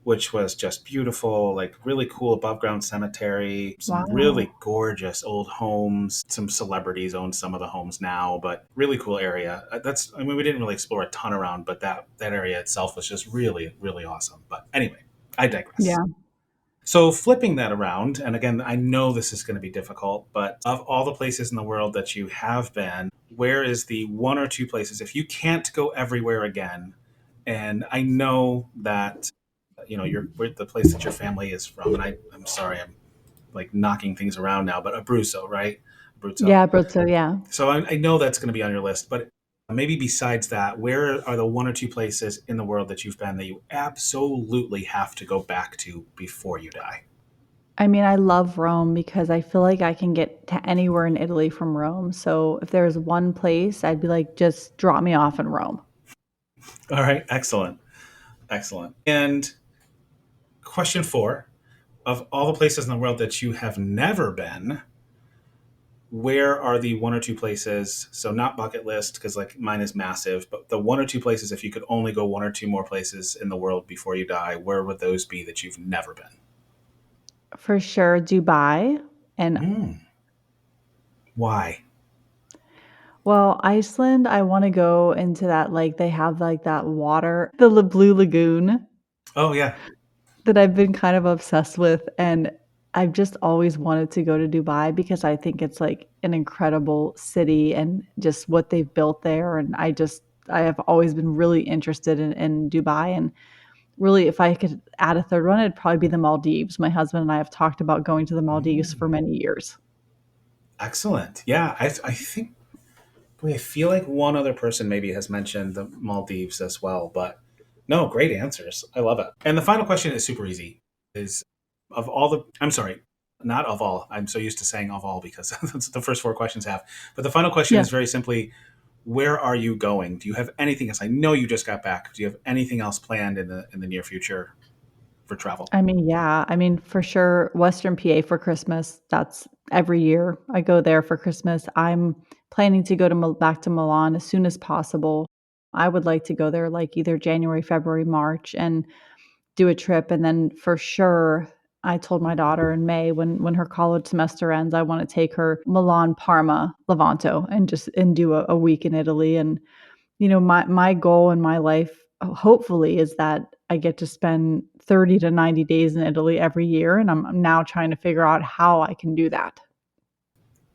which was just beautiful, like really cool above ground cemetery, some really Wow. gorgeous old homes. Some celebrities own some of the homes now, but really cool area. I mean, we didn't really explore a ton around, but that area itself was just really, really awesome. But anyway, I digress. Yeah. So flipping that around, and again, I know this is going to be difficult, but of all the places in the world that you have been, where is the one or two places if you can't go everywhere again? And I know that you're the place that your family is from, and I'm sorry, I'm like knocking things around now, but Abruzzo, right? Abruzzo. Yeah, Abruzzo, yeah. So I know that's going to be on your list, but maybe besides that, where are the one or two places in the world that you've been that you absolutely have to go back to before you die? I mean, I love Rome because I feel like I can get to anywhere in Italy from Rome. So if there's one place, I'd be like, just drop me off in Rome. All right, excellent, excellent. And question four: of all the places in the world that you have never been, where are the one or two places? So not bucket list because like mine is massive, but the one or two places, if you could only go one or two more places in the world before you die, where would those be that you've never been? For sure, Dubai. And Mm, why? well, Iceland, I want to go into that, like they have like that water, the Blue Lagoon Oh yeah. that I've been kind of obsessed with. And I've just always wanted to go to Dubai because I think it's like an incredible city and just what they've built there. And I have always been really interested in Dubai. And really, if I could add a third one, it'd probably be the Maldives. My husband and I have talked about going to the Maldives for Mm, many years. excellent. Yeah, I think boy, I feel like one other person maybe has mentioned the Maldives as well, but no, great answers. I love it. And the final question is super easy. Is of all the I'm sorry, not of all. I'm so used to saying of all because that's what the first four questions have. But the final question Yeah. is very simply, where are you going? Do you have anything else? I know you just got back. Do you have anything else planned in the near future for travel? I mean, yeah. I mean, for sure, Western PA for Christmas. That's every year. I go there for Christmas. I'm planning to go to back to Milan as soon as possible. I would like to go there like either January, February, March and do a trip. And then for sure, I told my daughter in May when her college semester ends, I want to take her Milan, Parma, Levanto, and just and do a week in Italy. And my goal in my life, hopefully, is that I get to spend 30 to 90 days in Italy every year, and I'm now trying to figure out how I can do that.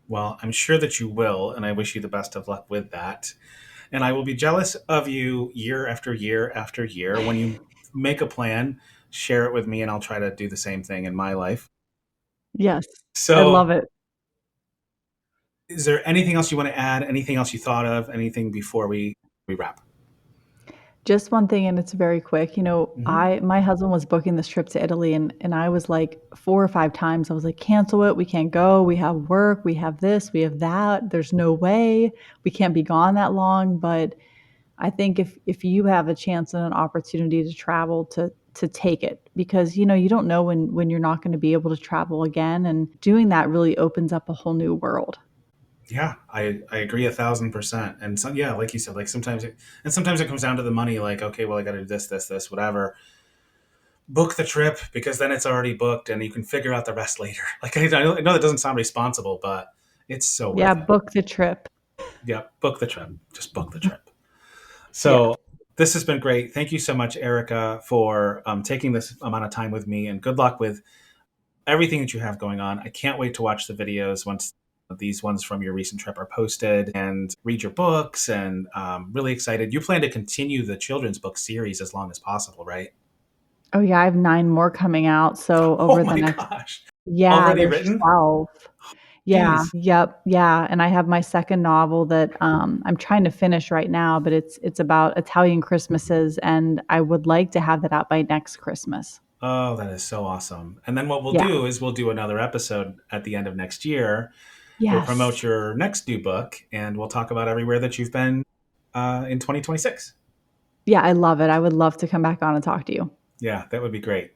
Well, I'm sure that you will, and I wish you the best of luck with that. And I will be jealous of you year after year after year when you make a plan. share it with me, and I'll try to do the same thing in my life. Yes, I So, love it. is there anything else you want to add? Anything else you thought of? Anything before we wrap? Just one thing, and it's very quick. Hmm. My husband was booking this trip to Italy, and I was like 4 or 5 times, I was like, "Cancel it, we can't go, we have work, we have this, we have that, there's no way, we can't be gone that long." But I think if you have a chance and an opportunity to travel, to take it, because, you don't know when you're not gonna be able to travel again, and doing that really opens up a whole new world. Yeah, I agree 1,000%. And so, yeah, like you said, like sometimes it comes down to the money. Like, okay, well, I got to do this, whatever. Book the trip, because then it's already booked, and you can figure out the rest later. Like, I know that doesn't sound responsible, but it's so Yeah, worth it. book the trip. Yeah, book the trip. Just book the trip. Yeah. So this has been great. Thank you so much, Erica, for taking this amount of time with me, and good luck with everything that you have going on. I can't wait to watch the videos once these ones from your recent trip are posted, and read your books. And really excited. You plan to continue the children's book series as long as possible, right? Oh, yeah, I have 9 more coming out, so Oh over the my next. gosh. Yeah, Already there's written? 12. Yeah, Geez. yep, yeah, and I have my 2nd novel that, I'm trying to finish right now, but it's about Italian Christmases, and I would like to have that out by next Christmas. Oh, that is so awesome. And then what we'll Yeah. do is we'll do another episode at the end of next year. We'll promote Yes. your next new book, and we'll talk about everywhere that you've been in 2026. Yeah, I love it. I would love to come back on and talk to you. Yeah, that would be great.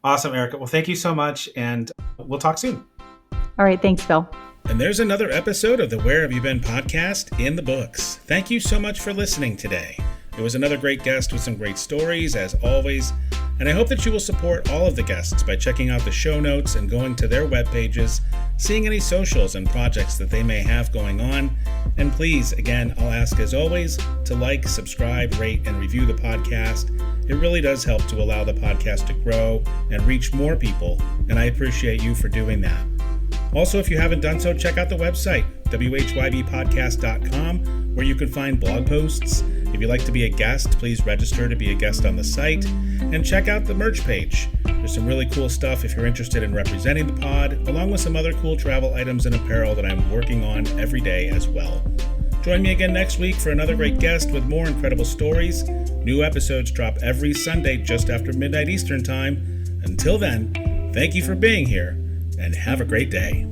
Awesome, Erica. Well, thank you so much, and we'll talk soon. Alright, thanks, Phil. And there's another episode of the Where Have You Been podcast in the books. Thank you so much for listening today. It was another great guest with some great stories, as always, and I hope that you will support all of the guests by checking out the show notes and going to their web pages, seeing any socials and projects that they may have going on. And please, again, I'll ask as always to like, subscribe, rate, and review the podcast. It really does help to allow the podcast to grow and reach more people, and I appreciate you for doing that. Also, if you haven't done so, check out the website, whybpodcast.com, where you can find blog posts. If you'd like to be a guest, please register to be a guest on the site, and check out the merch page. There's some really cool stuff if you're interested in representing the pod, along with some other cool travel items and apparel that I'm working on every day as well. Join me again next week for another great guest with more incredible stories. New episodes drop every Sunday just after midnight Eastern Time. Until then, thank you for being here, and have a great day.